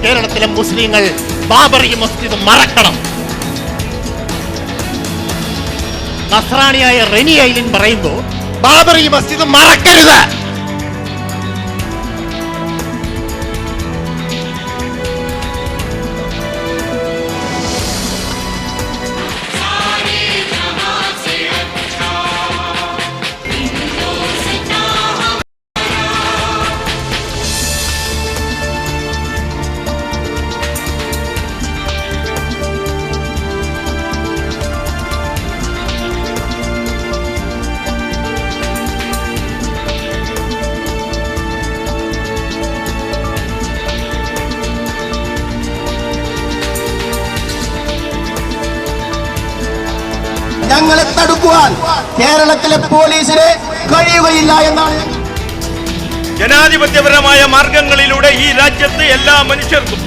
കേരളത്തിലെ മുസ്ലിങ്ങൾ ബാബറി മസ്ജിദ് മറക്കണം. നസ്രാണിയായ റെനി ഐലിൻ പറയുമ്പോൾ ബാബറി മസ്ജിദ് മറക്കരുത്. ഞങ്ങളെ തടുക്കുവാൻ കേരളത്തിലെ പോലീസിന് കഴിയുകയില്ല എന്നാണ്. ജനാധിപത്യപരമായ മാർഗങ്ങളിലൂടെ ഈ രാജ്യത്ത് എല്ലാ മനുഷ്യർക്കും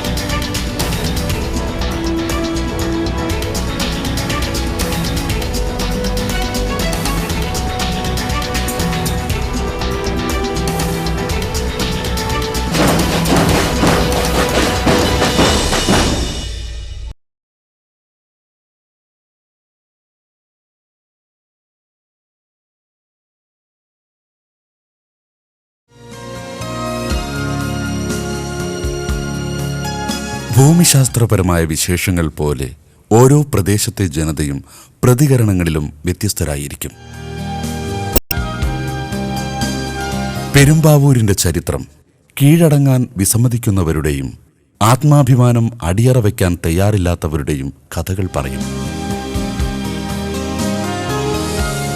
ഭൂമിശാസ്ത്രപരമായ വിശേഷങ്ങൾ പോലെ ഓരോ പ്രദേശത്തെ ജനതയും പ്രതികരണങ്ങളിലും വ്യത്യസ്തരായിരിക്കും. പെരുമ്പാവൂരിന്റെ ചരിത്രം കീഴടങ്ങാൻ വിസമ്മതിക്കുന്നവരുടെയും ആത്മാഭിമാനം അടിയറ വയ്ക്കാൻ തയ്യാറില്ലാത്തവരുടെയും കഥകൾ പറയും.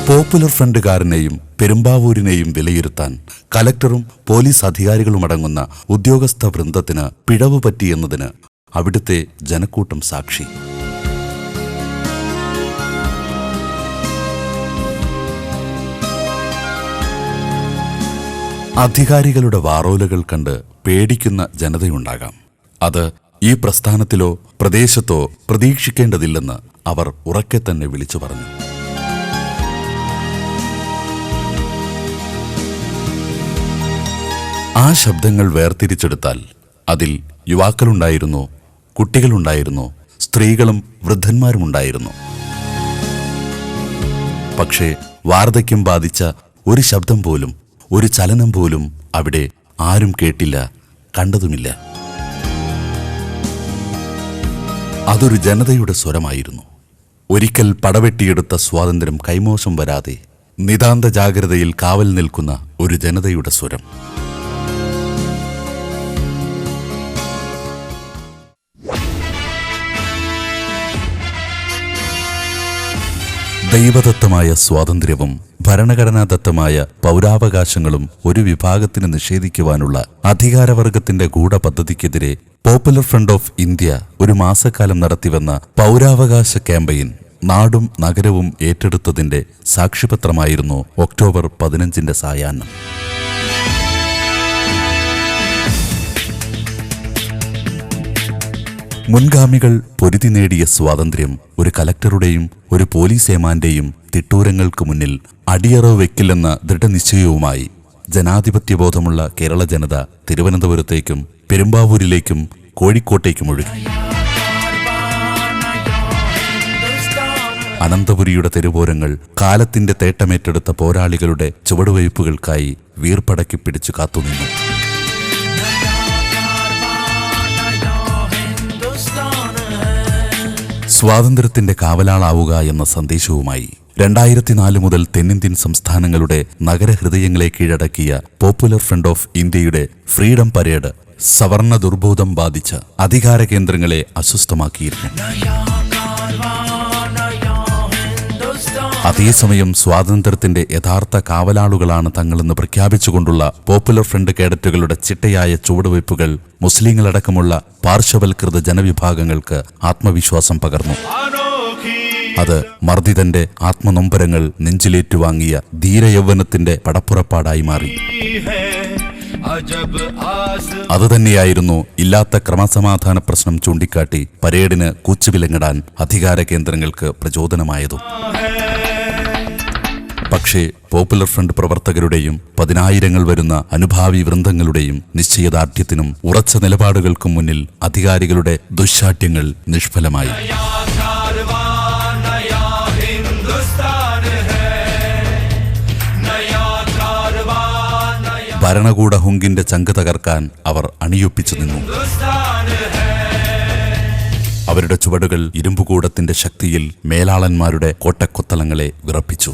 പോപ്പുലർ ഫ്രണ്ടുകാരനെയും പെരുമ്പാവൂരിനെയും വിലയിരുത്താൻ കലക്ടറും പോലീസ് അധികാരികളുമടങ്ങുന്ന ഉദ്യോഗസ്ഥ വൃന്ദത്തിന് പിഴവ് പറ്റിയെന്നതിന് അവിടുത്തെ ജനക്കൂട്ടം സാക്ഷി. അധികാരികളുടെ വാറോലകൾ കണ്ട് പേടിക്കുന്ന ജനതയുണ്ടാകാം. അത് ഈ പ്രസ്ഥാനത്തിലോ പ്രദേശത്തോ പ്രതീക്ഷിക്കേണ്ടതില്ലെന്ന് അവർ ഉറക്കെ തന്നെ വിളിച്ചു പറഞ്ഞു. ആ ശബ്ദങ്ങൾ വേർതിരിച്ചെടുത്താൽ അതിൽ യുവാക്കളുണ്ടായിരുന്നു, കുട്ടികളുണ്ടായിരുന്നു, സ്ത്രീകളും വൃദ്ധന്മാരുമുണ്ടായിരുന്നു. പക്ഷേ വാർദ്ധക്യം ബാധിച്ച ഒരു ശബ്ദം പോലും, ഒരു ചലനം പോലും അവിടെ ആരും കേട്ടില്ല, കണ്ടതുമില്ല. അതൊരു ജനതയുടെ സ്വരമായിരുന്നു. ഒരിക്കൽ പടവെട്ടിയെടുത്ത സ്വാതന്ത്ര്യം കൈമോശം വരാതെ നിതാന്ത ജാഗ്രതയിൽ കാവൽ നിൽക്കുന്ന ഒരു ജനതയുടെ സ്വരം. ദൈവദത്തമായ സ്വാതന്ത്ര്യവും ഭരണഘടനാദത്തമായ പൗരാവകാശങ്ങളും ഒരു വിഭാഗത്തിന് നിഷേധിക്കുവാനുള്ള അധികാരവർഗത്തിന്റെ ഗൂഢപദ്ധതിക്കെതിരെ പോപ്പുലർ ഫ്രണ്ട് ഓഫ് ഇന്ത്യ ഒരു മാസക്കാലം നടത്തിവന്ന പൗരാവകാശ ക്യാമ്പയിൻ നാടും നഗരവും ഏറ്റെടുത്തതിന്റെ സാക്ഷ്യപത്രമായിരുന്നു ഒക്ടോബർ 15 സായാഹ്നം. മുൻഗാമികൾ പൊരുതി നേടിയ സ്വാതന്ത്ര്യം ഒരു കലക്ടറുടെയും ഒരു പോലീസ് ഏമാന്റെയും തിട്ടൂരങ്ങൾക്ക് മുന്നിൽ അടിയറ വയ്ക്കില്ലെന്ന ദൃഢനിശ്ചയവുമായി ജനാധിപത്യബോധമുള്ള കേരള ജനത തിരുവനന്തപുരത്തേക്കും പെരുമ്പാവൂരിലേക്കും കോഴിക്കോട്ടേക്കും ഒഴുകി. അനന്തപുരിയുടെ തെരുവോരങ്ങൾ കാലത്തിന്റെ തേട്ടമേറ്റെടുത്ത പോരാളികളുടെ ചുവടുവയ്പ്പുകൾക്കായി വീർപ്പടക്കി പിടിച്ചു കാത്തുനിന്നു. സ്വാതന്ത്ര്യത്തിന്റെ കാവലാളാവുക എന്ന സന്ദേശവുമായി 2004 മുതൽ തെന്നിന്ത്യൻ സംസ്ഥാനങ്ങളുടെ നഗരഹൃദയങ്ങളെ കീഴടക്കിയ പോപ്പുലർ ഫ്രണ്ട് ഓഫ് ഇന്ത്യയുടെ ഫ്രീഡം പരേഡ് സവർണ ദുർബോധം ബാധിച്ച അധികാര കേന്ദ്രങ്ങളെ അസ്വസ്ഥമാക്കിയിരുന്നു. അതേസമയം സ്വാതന്ത്ര്യത്തിന്റെ യഥാർത്ഥ കാവലാളുകളാണ് തങ്ങളെന്ന് പ്രഖ്യാപിച്ചുകൊണ്ടുള്ള പോപ്പുലർ ഫ്രണ്ട് കേഡറ്റുകളുടെ ചിട്ടയായ ചുവടുവയ്പ്പുകൾ മുസ്ലിങ്ങളടക്കമുള്ള പാർശ്വവൽകൃത ജനവിഭാഗങ്ങൾക്ക് ആത്മവിശ്വാസം പകർന്നു. അത് മർദ്ദിതന്റെ ആത്മനൊമ്പരങ്ങൾ നെഞ്ചിലേറ്റുവാങ്ങിയ ധീരയൗവനത്തിന്റെ പടപ്പുറപ്പാടായി മാറി. അതുതന്നെയായിരുന്നു ഇല്ലാത്ത ക്രമസമാധാന പ്രശ്നം ചൂണ്ടിക്കാട്ടി പരേഡിന് കൂച്ചുവിലങ്ങിടാൻ അധികാര കേന്ദ്രങ്ങൾക്ക് പ്രചോദനമായതും. പക്ഷേ പോപ്പുലർ ഫ്രണ്ട് പ്രവർത്തകരുടെയും 10,000 വരുന്ന അനുഭാവി വൃന്ദങ്ങളുടെയും നിശ്ചയദാർഢ്യത്തിനും ഉറച്ച നിലപാടുകൾക്കും മുന്നിൽ അധികാരികളുടെ ദുശ്ശാഠ്യങ്ങൾ നിഷ്ഫലമായി. ഭരണകൂട ഹുങ്കിന്റെ ചങ്ക് തകർക്കാൻ അവർ അണിയൊപ്പിച്ചു നിന്നു. അവരുടെ ചുവടുകൾ ഇരുമ്പുകൂടത്തിന്റെ ശക്തിയിൽ മേലാളന്മാരുടെ കോട്ടക്കൊത്തളങ്ങളെ വിറപ്പിച്ചു.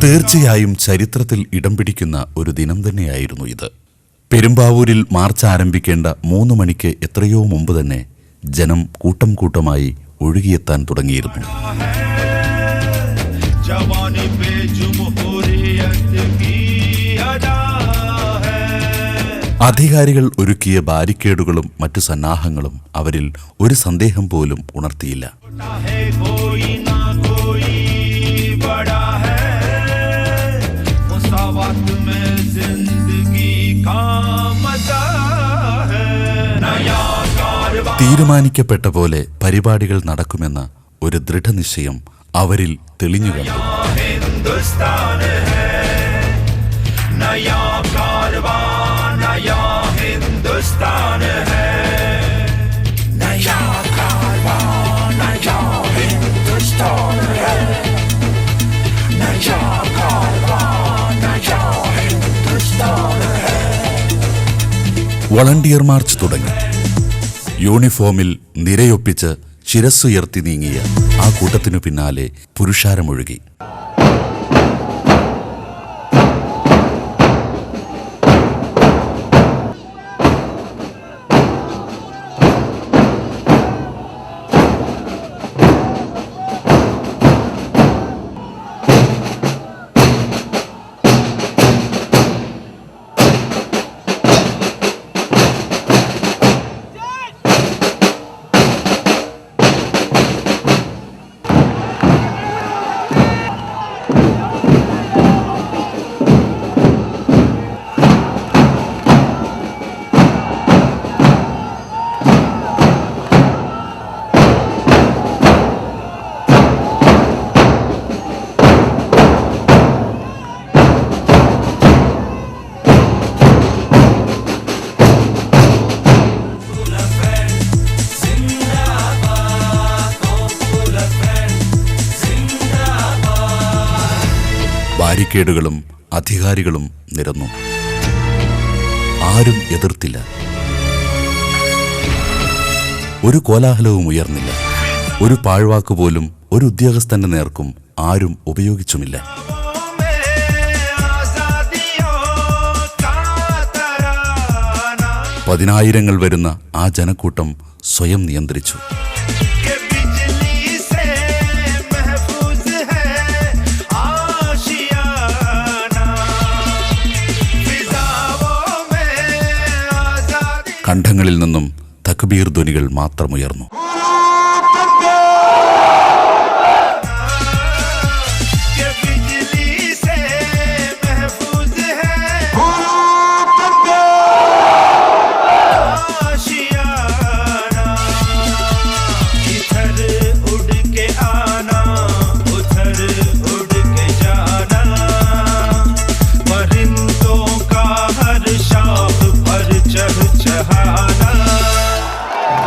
തീർച്ചയായും ചരിത്രത്തിൽ ഇടം പിടിക്കുന്ന ഒരു ദിനം തന്നെയായിരുന്നു ഇത്. പെരുമ്പാവൂരിൽ മാർച്ച് ആരംഭിക്കേണ്ട 3 മണിക്ക് എത്രയോ മുമ്പ് തന്നെ ജനം കൂട്ടം കൂട്ടമായി ഒഴുകിയെത്താൻ തുടങ്ങിയിരുന്നു. അധികാരികൾ ഒരുക്കിയ ബാരിക്കേഡുകളും മറ്റു സന്നാഹങ്ങളും അവരിൽ ഒരു സന്ദേഹം പോലും ഉണർത്തിയില്ല. തീരുമാനിക്കപ്പെട്ട പോലെ പരിപാടികൾ നടക്കുമെന്ന ഒരു ദൃഢനിശ്ചയം അവരിൽ തെളിഞ്ഞു കണ്ടു. വളണ്ടിയർ മാർച്ച് തുടങ്ങി. യൂണിഫോമിൽ നിരയൊപ്പിച്ച് ശിരസ്സുയർത്തി നീങ്ങിയ ആ കൂട്ടത്തിനു പിന്നാലെ പുരുഷാരമൊഴുകി. ബാരിക്കേഡുകളും അധികാരികളും നിരന്നു. ആരും എതിർത്തില്ല. ഒരു കോലാഹലവും ഉയർന്നില്ല. ഒരു പാഴ്വാക്കുപോലും ഒരു ഉദ്യോഗസ്ഥന്റെ നേർക്കും ആരും ഉപയോഗിച്ചുമില്ല. പതിനായിരങ്ങൾ വരുന്ന ആ ജനക്കൂട്ടം സ്വയം നിയന്ത്രിച്ചു. കണ്ഠങ്ങളിൽ നിന്നും തക്ബീർ ധ്വനികൾ മാത്രമുയർന്നു.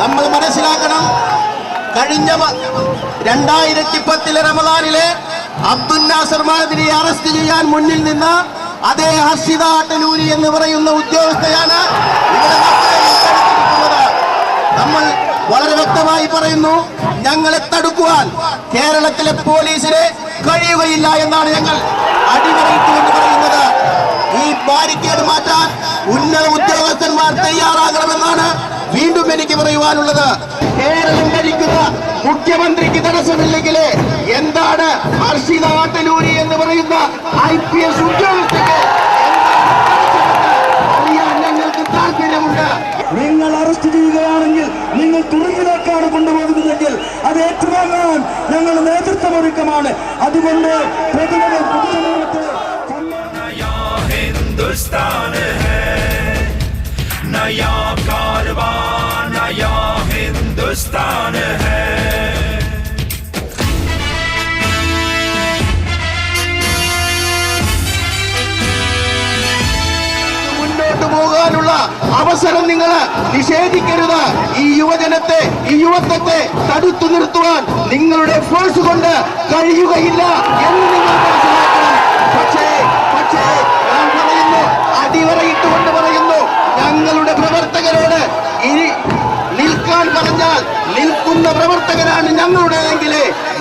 നമ്മൾ മനസ്സിലാക്കണം, കഴിഞ്ഞ 2010 റമദാനിലെ അബ്ദുൽ നാസർ മാനദിനെ അറസ്റ്റ് ചെയ്യാൻ മുന്നിൽ നിന്ന അതേ ഹർഷിത അട്ടലൂരി എന്ന് പറയുന്ന ഉദ്യോഗസ്ഥയാണ് ഇവിടെ നമ്മളെ. നമ്മൾ വളരെ വ്യക്തമായി പറയുന്നു, ഞങ്ങളെ തടുക്കുവാൻ കേരളത്തിലെ പോലീസിന് കഴിയുകയില്ല എന്നാണ് ഞങ്ങൾ അടിവരയിട്ടുകൊണ്ട് പറയുന്നത്. ഈ ബാരിക്കേഡ് മാറ്റാൻ ഉന്നത ഉദ്യോഗസ്ഥന്മാർ തയ്യാറാകണമെന്നാണ് വീണ്ടും എനിക്ക് പറയുവാനുള്ളത്. കേരളം ഭരിക്കുന്ന മുഖ്യമന്ത്രിക്ക് തടസ്സമില്ലെങ്കിൽ എന്താണ് ഹർഷിത അട്ടലൂരി എന്ന് പറയുന്ന IPS ഉദ്യോഗസ്ഥർക്ക് അറിയാൻ ഞങ്ങൾക്ക് താല്പര്യമുണ്ട്. നിങ്ങൾ അറസ്റ്റ് ചെയ്യുകയാണെങ്കിൽ, നിങ്ങൾ തുറങ്കിലേക്കാണ് കൊണ്ടുപോകുന്നതെങ്കിൽ അത് ഏറ്റുവാങ്ങാൻ ഞങ്ങൾ നേതൃത്വം ഒരുക്കമാണ്. അതുകൊണ്ട് नया कारवां नया हिंदुस्तान है. അവസരം നിങ്ങൾ നിഷേധിക്കരുത്. ഈ യുവജനത്തെ, ഈ യുവത്വത്തെ തടുത്തു നിർത്തുവാൻ നിങ്ങളുടെ ഫോഴ്സ് കൊണ്ട് കഴിയുകയില്ല എന്ന് നിങ്ങൾ മനസ്സിലാക്കണം. പക്ഷേ ഞാൻ പറയുന്നു, അടിവരയിട്ടുകൊണ്ട് പറയുന്നു, ഞങ്ങളുടെ പ്രവർത്തകരോട് ഇനി നിൽക്കാൻ പറഞ്ഞാൽ നിൽക്കുന്ന പ്രവർത്തകരാണ് ഞങ്ങളുടെയെങ്കിൽ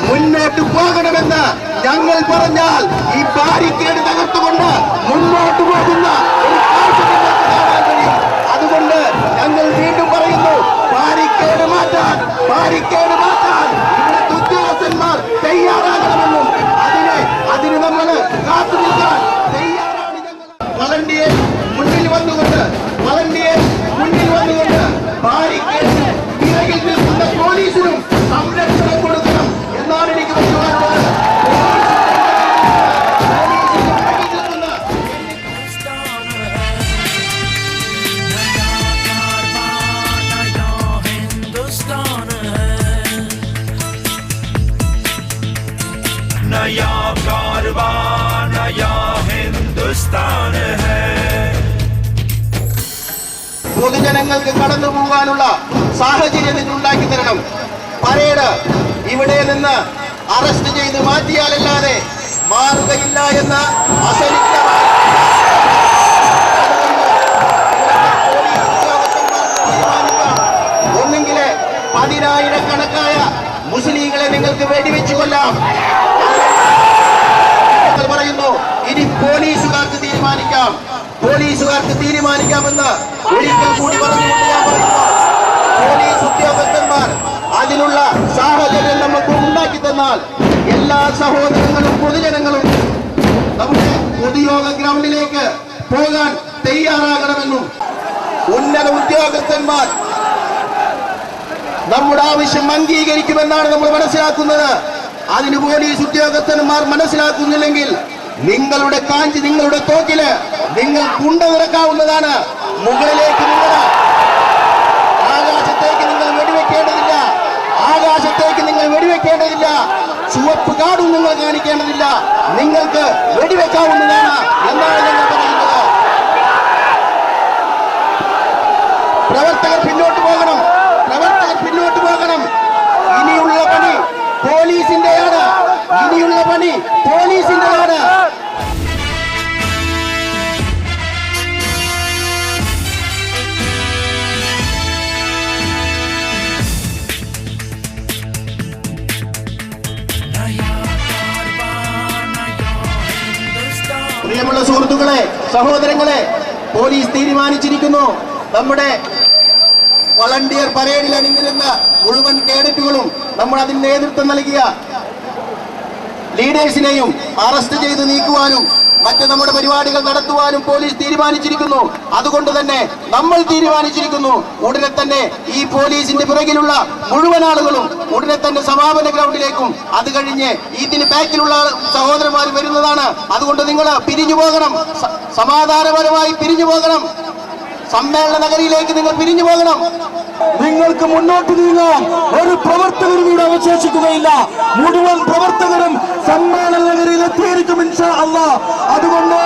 മുന്നോട്ട് പോകണമെന്ന് ഞങ്ങൾ പറഞ്ഞാൽ ഈ ബാരിക്കേഡ് തകർത്തുകൊണ്ട് മുന്നോട്ട് പോകുന്ന ഒരു കാഴ്ച നിങ്ങൾക്ക് കാണാൻ കഴിയും. അതുകൊണ്ട് ഞങ്ങൾ വീണ്ടും പറയുന്നു, ബാരിക്കേഡ് മാറ്റാൻ ഇവിടുത്തെ ഉദ്യോഗസ്ഥന്മാർ തയ്യാറാകണമെന്നും അതിന് നമ്മൾ കാത്തു നിൽക്കാൻ തയ്യാറാണ് ഞങ്ങൾ. വളണ്ടിയേഴ്സ് മുന്നിൽ വന്നുകൊണ്ട് ബാരിക്കേഡിന് പിറകിൽ നിൽക്കുന്ന പോലീസിനും സംരക്ഷണം കൊടുക്കണം എന്നാണ് എനിക്ക് പറയാനുള്ളത്. नया कारवां नया हिंदुस्तान है. പൊതുജനങ്ങൾക്ക് കടന്നു പോകാനുള്ള സാഹചര്യം നിങ്ങൾ ഉണ്ടാക്കി തരണം. പരേഡ് ഇവിടെ നിന്ന് അറസ്റ്റ് ചെയ്ത് മാറ്റിയാലല്ലാതെ മാറുകയില്ല എന്ന അസലിത്തമായി ഒന്നെങ്കിൽ 10,000-കണക്കായ മുസ്ലിങ്ങളെ നിങ്ങൾക്ക് വെടിവെച്ചു കൊല്ലാം. പറയുന്നു, ഇനി പോലീസുകാർക്ക് തീരുമാനിക്കാമെന്ന് ഒരിക്കൽ കൂടി പറഞ്ഞുകൊണ്ട് ഞാൻ പറയുന്നു, പോലീസ് ഉദ്യോഗസ്ഥന്മാർ അതിനുള്ള സാഹചര്യം നമുക്ക് ഉണ്ടാക്കി തന്നാൽ എല്ലാ സഹോദരങ്ങളും പൊതുജനങ്ങളും നമ്മുടെ പൊതുയോഗ ഗ്രൗണ്ടിലേക്ക് പോകാൻ തയ്യാറാകണമെന്നും ഉന്നത ഉദ്യോഗസ്ഥന്മാർ നമ്മുടെ ആവശ്യം അംഗീകരിക്കുമെന്നാണ് നമ്മൾ മനസ്സിലാക്കുന്നത്. അതിന് പോലീസ് ഉദ്യോഗസ്ഥന്മാർ മനസ്സിലാക്കുന്നില്ലെങ്കിൽ നിങ്ങളുടെ കാഞ്ചി, നിങ്ങളുടെ തോക്കില് നിങ്ങൾ കുണ്ട നിറക്കാവുന്നതാണ്. മുകളിലേക്ക് ആകാശത്തേക്ക് നിങ്ങൾ വെടിവെക്കേണ്ടതില്ല. ചുവപ്പ് കാടും നിങ്ങൾ കാണിക്കേണ്ടതില്ല. നിങ്ങൾക്ക് വെടിവെക്കാവുന്നതാണ് എന്നാണ് ഞങ്ങൾ പറയുന്നത്. പ്രവർത്തകർ പിന്നോട്ട് പോകണം. ഇനിയുള്ള പണി പോലീസിന്റെയാണ്. പ്രിയമുള്ള സുഹൃത്തുക്കളെ, സഹോദരങ്ങളെ, പോലീസ് തീരുമാനിച്ചിരിക്കുന്നു. നമ്മുടെ വളണ്ടിയർ പരേഡിൽ അണിനിരുന്ന മുഴുവൻ കേഡറ്റുകളും നമ്മൾ അതിന് നേതൃത്വം നൽകിയ ലീഡേഴ്സിനെയും അറസ്റ്റ് ചെയ്ത് നീക്കുവാനും മറ്റ് നമ്മുടെ പരിപാടികൾ നടത്തുവാനും പോലീസ് തീരുമാനിച്ചിരിക്കുന്നു. അതുകൊണ്ട് തന്നെ നമ്മൾ തീരുമാനിച്ചിരിക്കുന്നു, ഉടനെ തന്നെ ഈ പോലീസിന്റെ പിറകിലുള്ള മുഴുവൻ ആളുകളും ഉടനെ തന്നെ സമാപന ഗ്രൗണ്ടിലേക്കും അത് കഴിഞ്ഞ് ഇതിന് ബാക്കിലുള്ള സഹോദരന്മാർ വരുന്നതാണ്. അതുകൊണ്ട് നിങ്ങൾ പിരിഞ്ഞു പോകണം, സമാധാനപരമായി പിരിഞ്ഞു പോകണം. സമ്മേളന നഗരിയിലേക്ക് നിങ്ങൾ പിരിഞ്ഞു പോകണം. നിങ്ങൾക്ക് മുന്നോട്ട് നീങ്ങാം. ഒരു പ്രവർത്തകരും ഇവിടെ അവശേഷിക്കുകയില്ല. മുഴുവൻ പ്രവർത്തകരും സമ്മേളന നഗരിയിൽ എത്തിയിരിക്കും ഇൻഷാ അല്ലാഹ്. അതുകൊണ്ട്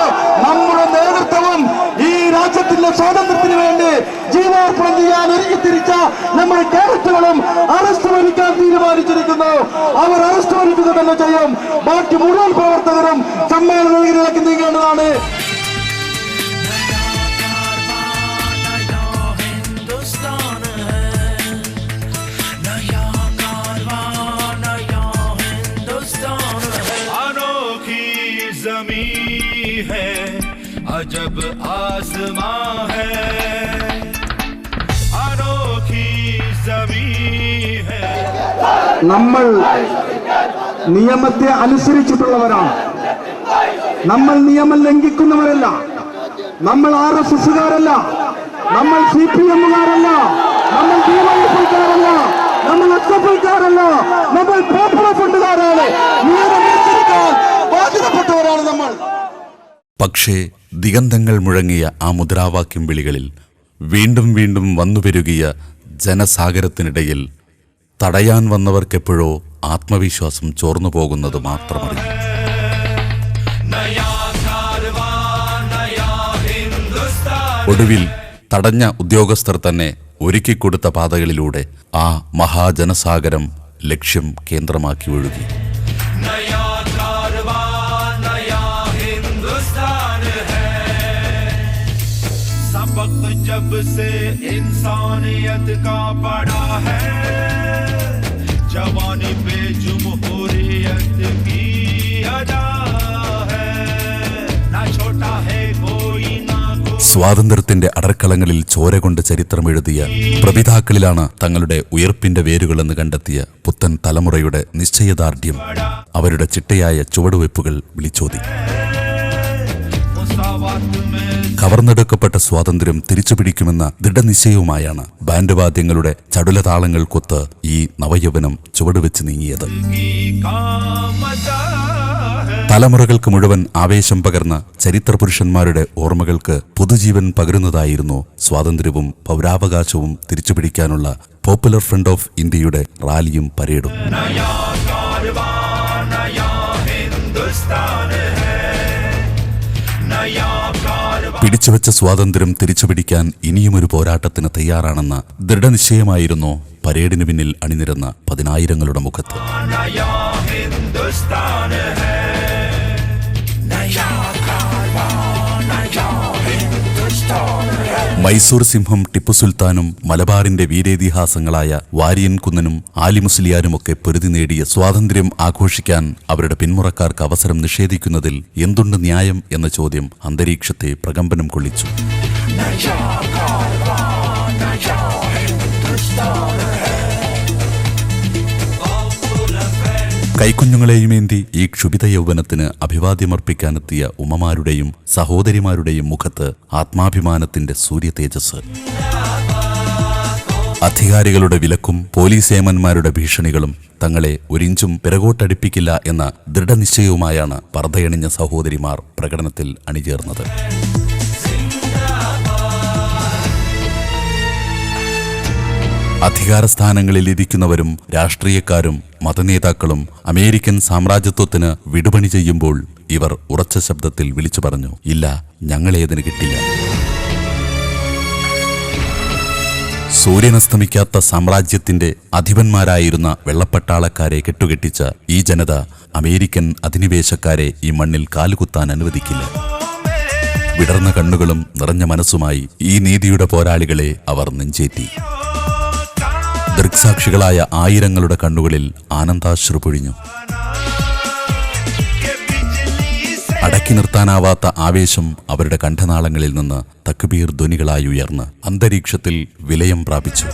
നമ്മുടെ നേതൃത്വവും ഈ രാജ്യത്തിന്റെ സ്വാതന്ത്ര്യത്തിന് വേണ്ടി ജീവാർപ്പണം ചെയ്യാൻ ഒരുങ്ങിത്തിരിച്ച നമ്മുടെ കേഡറ്റുകളും അറസ്റ്റ് വരിക്കാൻ തീരുമാനിച്ചിരിക്കുന്നു. അവർ അറസ്റ്റ് വരിക്കുക തന്നെ ചെയ്യും. ബാക്കി മുഴുവൻ പ്രവർത്തകരും സമ്മേളന നഗരിയിലേക്ക് നീങ്ങേണ്ടതാണ്. अजब आसमां है अनोखी ज़मीं है. നമ്മൾ നിയമത്തെ അനുസരിച്ചിട്ടുള്ളവരാണ്. നമ്മൾ നിയമം ലംഘിക്കുന്നവരല്ല. നമ്മൾ RSSകാരല്ല. നമ്മൾ CPMകാരല്ല. നമ്മൾ DYFIക്കാരല്ല. നമ്മൾ SFIക്കാരല്ല. നമ്മൾ പോപ്പുലർ ഫ്രണ്ടുകാരാണ്. നിയമമനുസരിക്കാൻ ബാധ്യതപ്പെട്ടവരാണ് നമ്മൾ. പക്ഷേ ദിഗന്ധങ്ങൾ മുഴങ്ങിയ ആ മുദ്രാവാക്യം വിളികളിൽ വീണ്ടും വീണ്ടും വന്നുപെരുകിയ ജനസാഗരത്തിനിടയിൽ തടയാൻ വന്നവർക്കെപ്പോഴോ ആത്മവിശ്വാസം ചോർന്നു പോകുന്നത് മാത്രമറിയും. ഒടുവിൽ തടഞ്ഞ ഉദ്യോഗസ്ഥർ തന്നെ ഒരുക്കിക്കൊടുത്ത പാതകളിലൂടെ ആ മഹാജനസാഗരം ലക്ഷ്യം കേന്ദ്രമാക്കി ഒഴുകി. जब से इंसानियत का पड़ा है जवानी पे जमहूरियत की अदा है ना छोटा है कोई ना സ്വാതന്ത്ര്യത്തിന്റെ അടർക്കളങ്ങളിൽ ചോര കൊണ്ട് ചരിത്രമെഴുതിയ പ്രപിതാക്കളിലാണ് തങ്ങളുടെ ഉയർപ്പിന്റെ വേരുകളെന്ന് കണ്ടെത്തിയ പുത്തൻ തലമുറയുടെ നിശ്ചയദാർഢ്യം അവരുടെ ചിട്ടയായ ചുവടുവയ്പ്പുകൾ വിളിച്ചോതി. കവർന്നെടുക്കപ്പെട്ട സ്വാതന്ത്ര്യം തിരിച്ചുപിടിക്കുമെന്ന ദൃഢനിശ്ചയവുമായാണ് ബാൻഡ് വാദ്യങ്ങളുടെ ചടുലതാളങ്ങൾ കൊത്ത് ഈ നവയൗവനം ചുവടുവെച്ച് നീങ്ങിയത്. തലമുറകൾക്ക് മുഴുവൻ ആവേശം പകർന്ന ചരിത്രപുരുഷന്മാരുടെ ഓർമ്മകൾക്ക് പുതുജീവൻ പകരുന്നതായിരുന്നു സ്വാതന്ത്ര്യവും പൗരാവകാശവും തിരിച്ചുപിടിക്കാനുള്ള പോപ്പുലർ ഫ്രണ്ട് ഓഫ് ഇന്ത്യയുടെ റാലിയും പരേഡും. പിടിച്ചുവെച്ച സ്വാതന്ത്ര്യം തിരിച്ചുപിടിക്കാൻ ഇനിയുമൊരു പോരാട്ടത്തിന് തയ്യാറാണെന്ന ദൃഢനിശ്ചയമായിരുന്നു പരേഡിന് പിന്നിൽ അണിനിരന്ന പതിനായിരങ്ങളുടെ മുഖത്ത്. മൈസൂർ സിംഹം ടിപ്പു സുൽത്താനും മലബാറിന്റെ വീരേതിഹാസങ്ങളായ വാരിയൻ കുന്നനും ആലി മുസ്ലിയാരുമൊക്കെ പൊരുതി നേടിയ സ്വാതന്ത്ര്യം ആഘോഷിക്കാൻ അവരുടെ പിന്മുറക്കാർക്ക് അവസരം നിഷേധിക്കുന്നതിൽ എന്തുണ്ട് ന്യായം എന്ന ചോദ്യം അന്തരീക്ഷത്തെ പ്രകമ്പനം കൊള്ളിച്ചു. കൈക്കുഞ്ഞുങ്ങളെയുമേന്തി ഈ ക്ഷുഭിത യൗവനത്തിന് അഭിവാദ്യമർപ്പിക്കാനെത്തിയ ഉമ്മമാരുടെയും സഹോദരിമാരുടെയും മുഖത്ത് ആത്മാഭിമാനത്തിന്റെ സൂര്യ തേജസ്. അധികാരികളുടെ വിലക്കും പോലീസ് ഏമന്മാരുടെ ഭീഷണികളും തങ്ങളെ ഒരിഞ്ചും പിറകോട്ടടിപ്പിക്കില്ല എന്ന ദൃഢനിശ്ചയവുമായാണ് പർദ്ദയണിഞ്ഞ സഹോദരിമാർ പ്രകടനത്തിൽ അണിചേർന്നത്. അധികാരസ്ഥാനങ്ങളിൽ ഇരിക്കുന്നവരും രാഷ്ട്രീയക്കാരും മതനേതാക്കളും അമേരിക്കൻ സാമ്രാജ്യത്വത്തിന് വിടുപണി ചെയ്യുമ്പോൾ ഇവർ ഉറച്ച ശബ്ദത്തിൽ വിളിച്ചു പറഞ്ഞു, ഇല്ല, ഞങ്ങളേതിന് കിട്ടില്ല. സൂര്യനസ്തമിക്കാത്ത സാമ്രാജ്യത്തിന്റെ അധിപന്മാരായിരുന്ന വെള്ളപ്പട്ടാളക്കാരെ കെട്ടുകെട്ടിച്ച ഈ ജനത അമേരിക്കൻ അധിനിവേശക്കാരെ ഈ മണ്ണിൽ കാലുകുത്താൻ അനുവദിക്കില്ല. വിടർന്ന കണ്ണുകളും നിറഞ്ഞ മനസ്സുമായി ഈ നീതിയുടെ പോരാളികളെ അവർ നെഞ്ചേറ്റി. ദൃക്സാക്ഷികളായ ആയിരങ്ങളുടെ കണ്ണുകളിൽ ആനന്ദാശ്രു പൊഴിഞ്ഞു. അടക്കി നിർത്താനാവാത്ത ആവേശം അവരുടെ കണ്ഠനാളങ്ങളിൽ നിന്ന് തക്ബീർ ധ്വനികളായി ഉയർന്ന് അന്തരീക്ഷത്തിൽ വിലയം പ്രാപിച്ചു.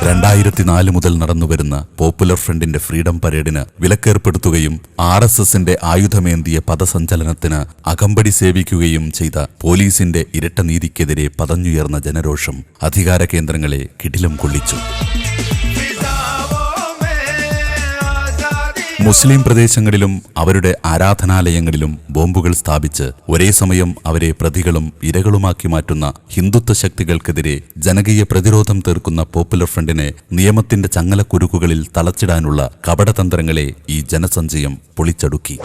2004 മുതൽ നടന്നുവരുന്ന പോപ്പുലർ ഫ്രണ്ടിന്റെ ഫ്രീഡം പരേഡിന് വിലക്കേർപ്പെടുത്തുകയും RSSന്റെ ആയുധമേന്തിയ പദസഞ്ചലനത്തിന് അകമ്പടി സേവിക്കുകയും ചെയ്ത പോലീസിന്റെ ഇരട്ട നീതിക്കെതിരെ പതഞ്ഞുയർന്ന ജനരോഷം അധികാര കേന്ദ്രങ്ങളെ കിടിലം കൊള്ളിച്ചു. മുസ്ലിം പ്രദേശങ്ങളിലും അവരുടെ ആരാധനാലയങ്ങളിലും ബോംബുകൾ സ്ഥാപിച്ച് ഒരേ സമയം അവരെ പ്രതികളും ഇരകളുമാക്കി മാറ്റുന്ന ഹിന്ദുത്വ ശക്തികൾക്കെതിരെ ജനകീയ പ്രതിരോധം തീർക്കുന്ന പോപ്പുലർ ഫ്രണ്ടിനെ നിയമത്തിന്റെ ചങ്ങലക്കുരുക്കുകളിൽ തളച്ചിടാനുള്ള കപടതന്ത്രങ്ങളെ ഈ ജനസഞ്ചയം പൊളിച്ചടുക്കി.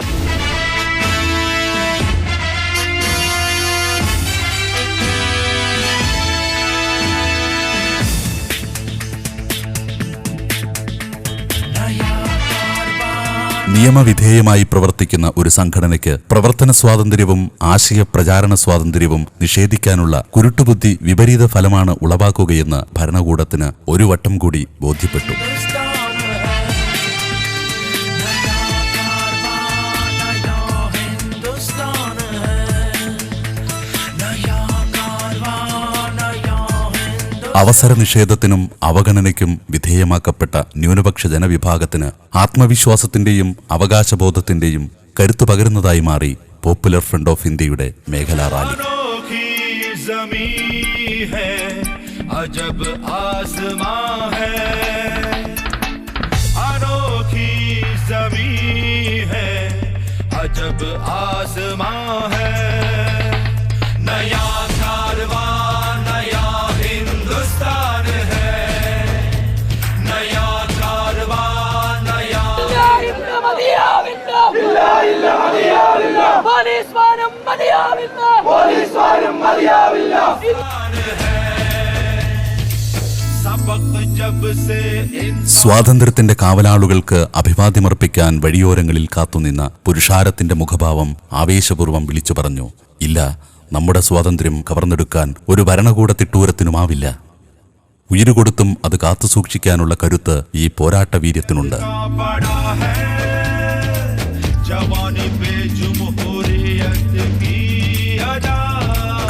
നിയമവിധേയമായി പ്രവർത്തിക്കുന്ന ഒരു സംഘടനയ്ക്ക് പ്രവർത്തന സ്വാതന്ത്ര്യവും ആശയ പ്രചാരണ സ്വാതന്ത്ര്യവും നിഷേധിക്കാനുള്ള കുരുട്ടുബുദ്ധി വിപരീത ഫലമാണ് ഉളവാക്കുകയെന്ന് ഭരണകൂടത്തിന് ഒരു വട്ടം കൂടി ബോധ്യപ്പെട്ടു. അവസര നിഷേധത്തിനും അവഗണനയ്ക്കും വിധേയമാക്കപ്പെട്ട ന്യൂനപക്ഷ ജനവിഭാഗത്തിന് ആത്മവിശ്വാസത്തിന്റെയും അവകാശബോധത്തിന്റെയും കരുത്തു പകരുന്നതായി മാറി പോപ്പുലർ ഫ്രണ്ട് ഓഫ് ഇന്ത്യയുടെ മേഖലാ റാലി. إلا إلا സ്വാതന്ത്ര്യത്തിന്റെ കാവലാളുകൾക്ക് അഭിവാദ്യമർപ്പിക്കാൻ വഴിയോരങ്ങളിൽ കാത്തുനിന്ന പുരുഷാരത്തിന്റെ മുഖഭാവം ആവേശപൂർവ്വം വിളിച്ചു പറഞ്ഞു, ഇല്ല, നമ്മുടെ സ്വാതന്ത്ര്യം കവർന്നെടുക്കാൻ ഒരു ഭരണകൂട തിട്ടൂരത്തിനുമാവില്ല. ഉയിരുകൊടുത്തും അത് കാത്തുസൂക്ഷിക്കാനുള്ള കരുത്ത് ഈ പോരാട്ട വീര്യത്തിനുണ്ട്.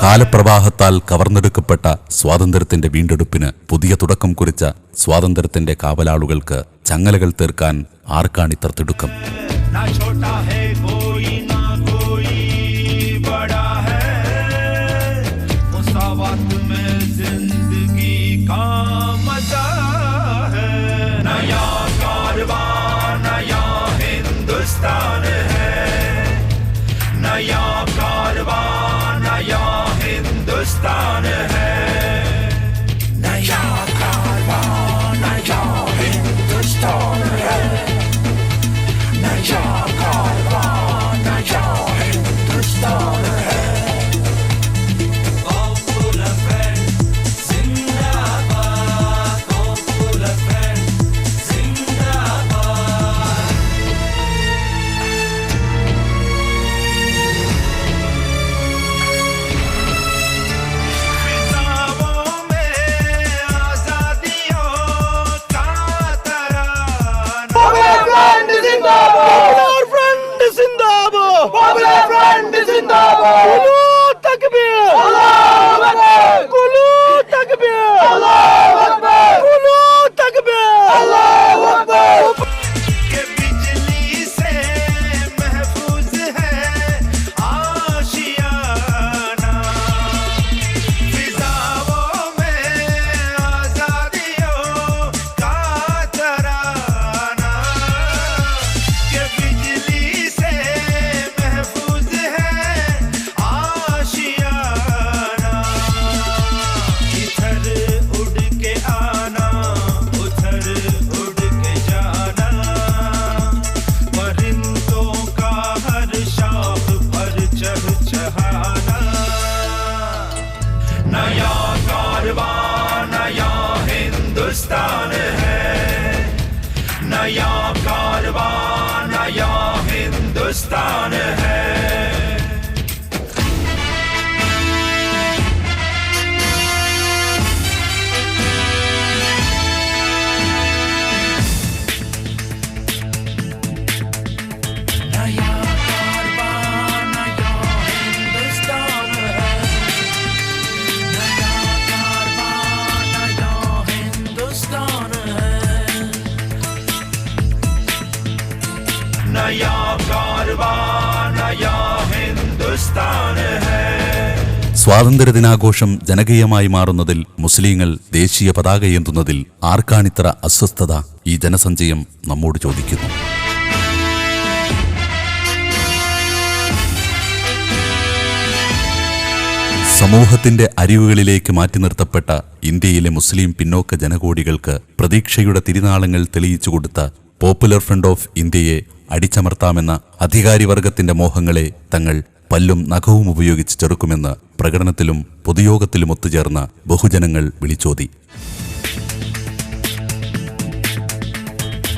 കാലപ്രവാഹത്താൽ കവർന്നെടുക്കപ്പെട്ട സ്വാതന്ത്ര്യത്തിന്റെ വീണ്ടെടുപ്പിന് പുതിയ തുടക്കം കുറിച്ച സ്വാതന്ത്ര്യത്തിന്റെ കാവലാളുകൾക്ക് ചങ്ങലകൾ തീർക്കാൻ ആർക്കാണിത്ര തിടുക്കം? हिंदुस्तान है नया कारवां नया हिंदुस्तान है नया कारवां नया हिंदुस्तान है Popular friend जिंदाबाद Popular friend जिंदाबाद हिंदुस्तान है नया कारवां नया हिंदुस्तान है नया कारवां नया हिंदुस्तान है സ്വാതന്ത്ര്യ ദിനാഘോഷം ജനകീയമായി മാറുന്നതിൽ, മുസ്ലിങ്ങൾ ദേശീയ പതാകയേന്തുന്നതിൽ ആർക്കാണിത്ര അസ്വസ്ഥത? ഈ ജനസഞ്ചയം നമ്മോട് ചോദിക്കുന്നു. സമൂഹത്തിന്റെ അരിവുകളിലേക്ക് മാറ്റി നിർത്തപ്പെട്ട ഇന്ത്യയിലെ മുസ്ലിം പിന്നോക്ക ജനകോടികൾക്ക് പ്രതീക്ഷയുടെ തിരുനാളങ്ങൾ തെളിയിച്ചു കൊടുത്ത പോപ്പുലർ ഫ്രണ്ട് ഓഫ് ഇന്ത്യയെ അടിച്ചമർത്താമെന്ന അധികാരിവർഗത്തിന്റെ മോഹങ്ങളെ തങ്ങൾ പല്ലും നഖവും ഉപയോഗിച്ച് ചെറുക്കുമെന്ന് പ്രകടനത്തിലും പൊതുയോഗത്തിലും ഒത്തുചേർന്ന ബഹുജനങ്ങൾ വിളിച്ചോതി.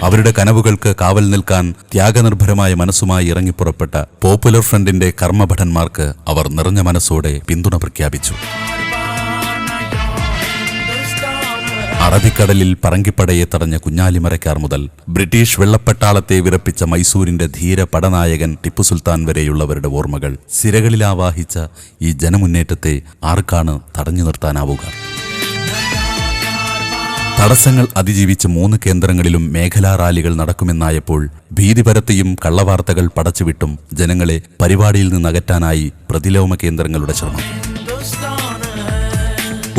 അവരുടെ കനവുകൾക്ക് കാവൽ നിൽക്കാൻ ത്യാഗനിർഭരമായ മനസ്സുമായി ഇറങ്ങിപ്പുറപ്പെട്ട പോപ്പുലർ ഫ്രണ്ടിന്റെ കർമ്മഭടന്മാർക്ക് അവർ നിറഞ്ഞ മനസ്സോടെ പിന്തുണ പ്രഖ്യാപിച്ചു. അറബിക്കടലിൽ പറങ്കിപ്പടയെ തടഞ്ഞ കുഞ്ഞാലിമരക്കാർ മുതൽ ബ്രിട്ടീഷ് വെള്ളപ്പട്ടാളത്തെ വിറപ്പിച്ച മൈസൂരിന്റെ ധീര പടനായകൻ ടിപ്പു സുൽത്താൻ വരെയുള്ളവരുടെ ഓർമ്മകൾ സിരകളിലാവാഹിച്ച ഈ ജനമുന്നേറ്റത്തെ ആർക്കാണ് തടഞ്ഞു നിർത്താനാവുക? തടസ്സങ്ങൾ അതിജീവിച്ച് 3 കേന്ദ്രങ്ങളിലും മേഖലാ റാലികൾ നടക്കുമെന്നായപ്പോൾ ഭീതി പരത്തിയും കള്ളവാർത്തകൾ പടച്ചുവിട്ടും ജനങ്ങളെ പരിപാടിയിൽ നിന്നകറ്റാനായി പ്രതിലോമ കേന്ദ്രങ്ങളുടെ ശ്രമം.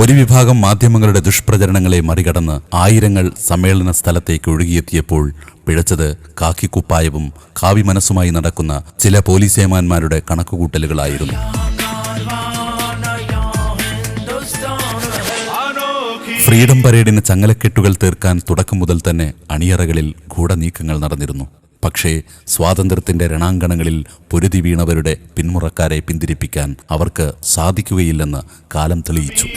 ഒരു വിഭാഗം മാധ്യമങ്ങളുടെ ദുഷ്പ്രചരണങ്ങളെ മറികടന്ന് ആയിരങ്ങൾ സമ്മേളന സ്ഥലത്തേക്ക് ഒഴുകിയെത്തിയപ്പോൾ പിഴച്ചത് കാക്കിക്കുപ്പായവും കാവി മനസ്സുമായി നടക്കുന്ന ചില പോലീസേമാന്മാരുടെ കണക്കുകൂട്ടലുകളായിരുന്നു. ഫ്രീഡം പരേഡിന് ചങ്ങലക്കെട്ടുകൾ തീർക്കാൻ തുടക്കം മുതൽ തന്നെ അണിയറകളിൽ ഗൂഢനീക്കങ്ങൾ നടന്നിരുന്നു. പക്ഷേ സ്വാതന്ത്ര്യത്തിന്റെ രണാങ്കണങ്ങളിൽ പൊരുതി വീണവരുടെ പിന്മുറക്കാരെ പിന്തിരിപ്പിക്കാൻ അവർക്ക് സാധിക്കുകയില്ലെന്ന് കാലം തെളിയിച്ചു.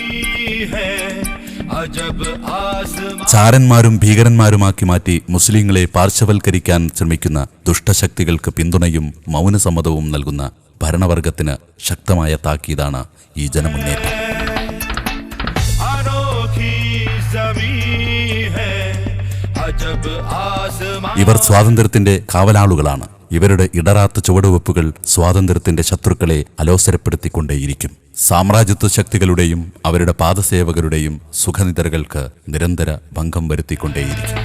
ചാരന്മാരും ഭീകരന്മാരുമാക്കി മാറ്റി മുസ്ലിങ്ങളെ പാർശ്വവൽക്കരിക്കാൻ ശ്രമിക്കുന്ന ദുഷ്ടശക്തികൾക്ക് പിന്തുണയും മൗനസമ്മതവും നൽകുന്ന ഭരണവർഗത്തിന് ശക്തമായ താക്കീതാണ് ഈ ജനമുന്നേറ്റം. ഇവർ സ്വാതന്ത്ര്യത്തിന്റെ കാവലാളുകളാണ്. ഇവരുടെ ഇടറാത്ത ചുവടുവെപ്പുകൾ സ്വാതന്ത്ര്യത്തിന്റെ ശത്രുക്കളെ അലോസരപ്പെടുത്തിക്കൊണ്ടേയിരിക്കും. സാമ്രാജ്യത്വ ശക്തികളുടെയും അവരുടെ പാദസേവകരുടെയും സുഖനിദ്രകൾക്ക് നിരന്തര ഭംഗം വരുത്തിക്കൊണ്ടേയിരിക്കും.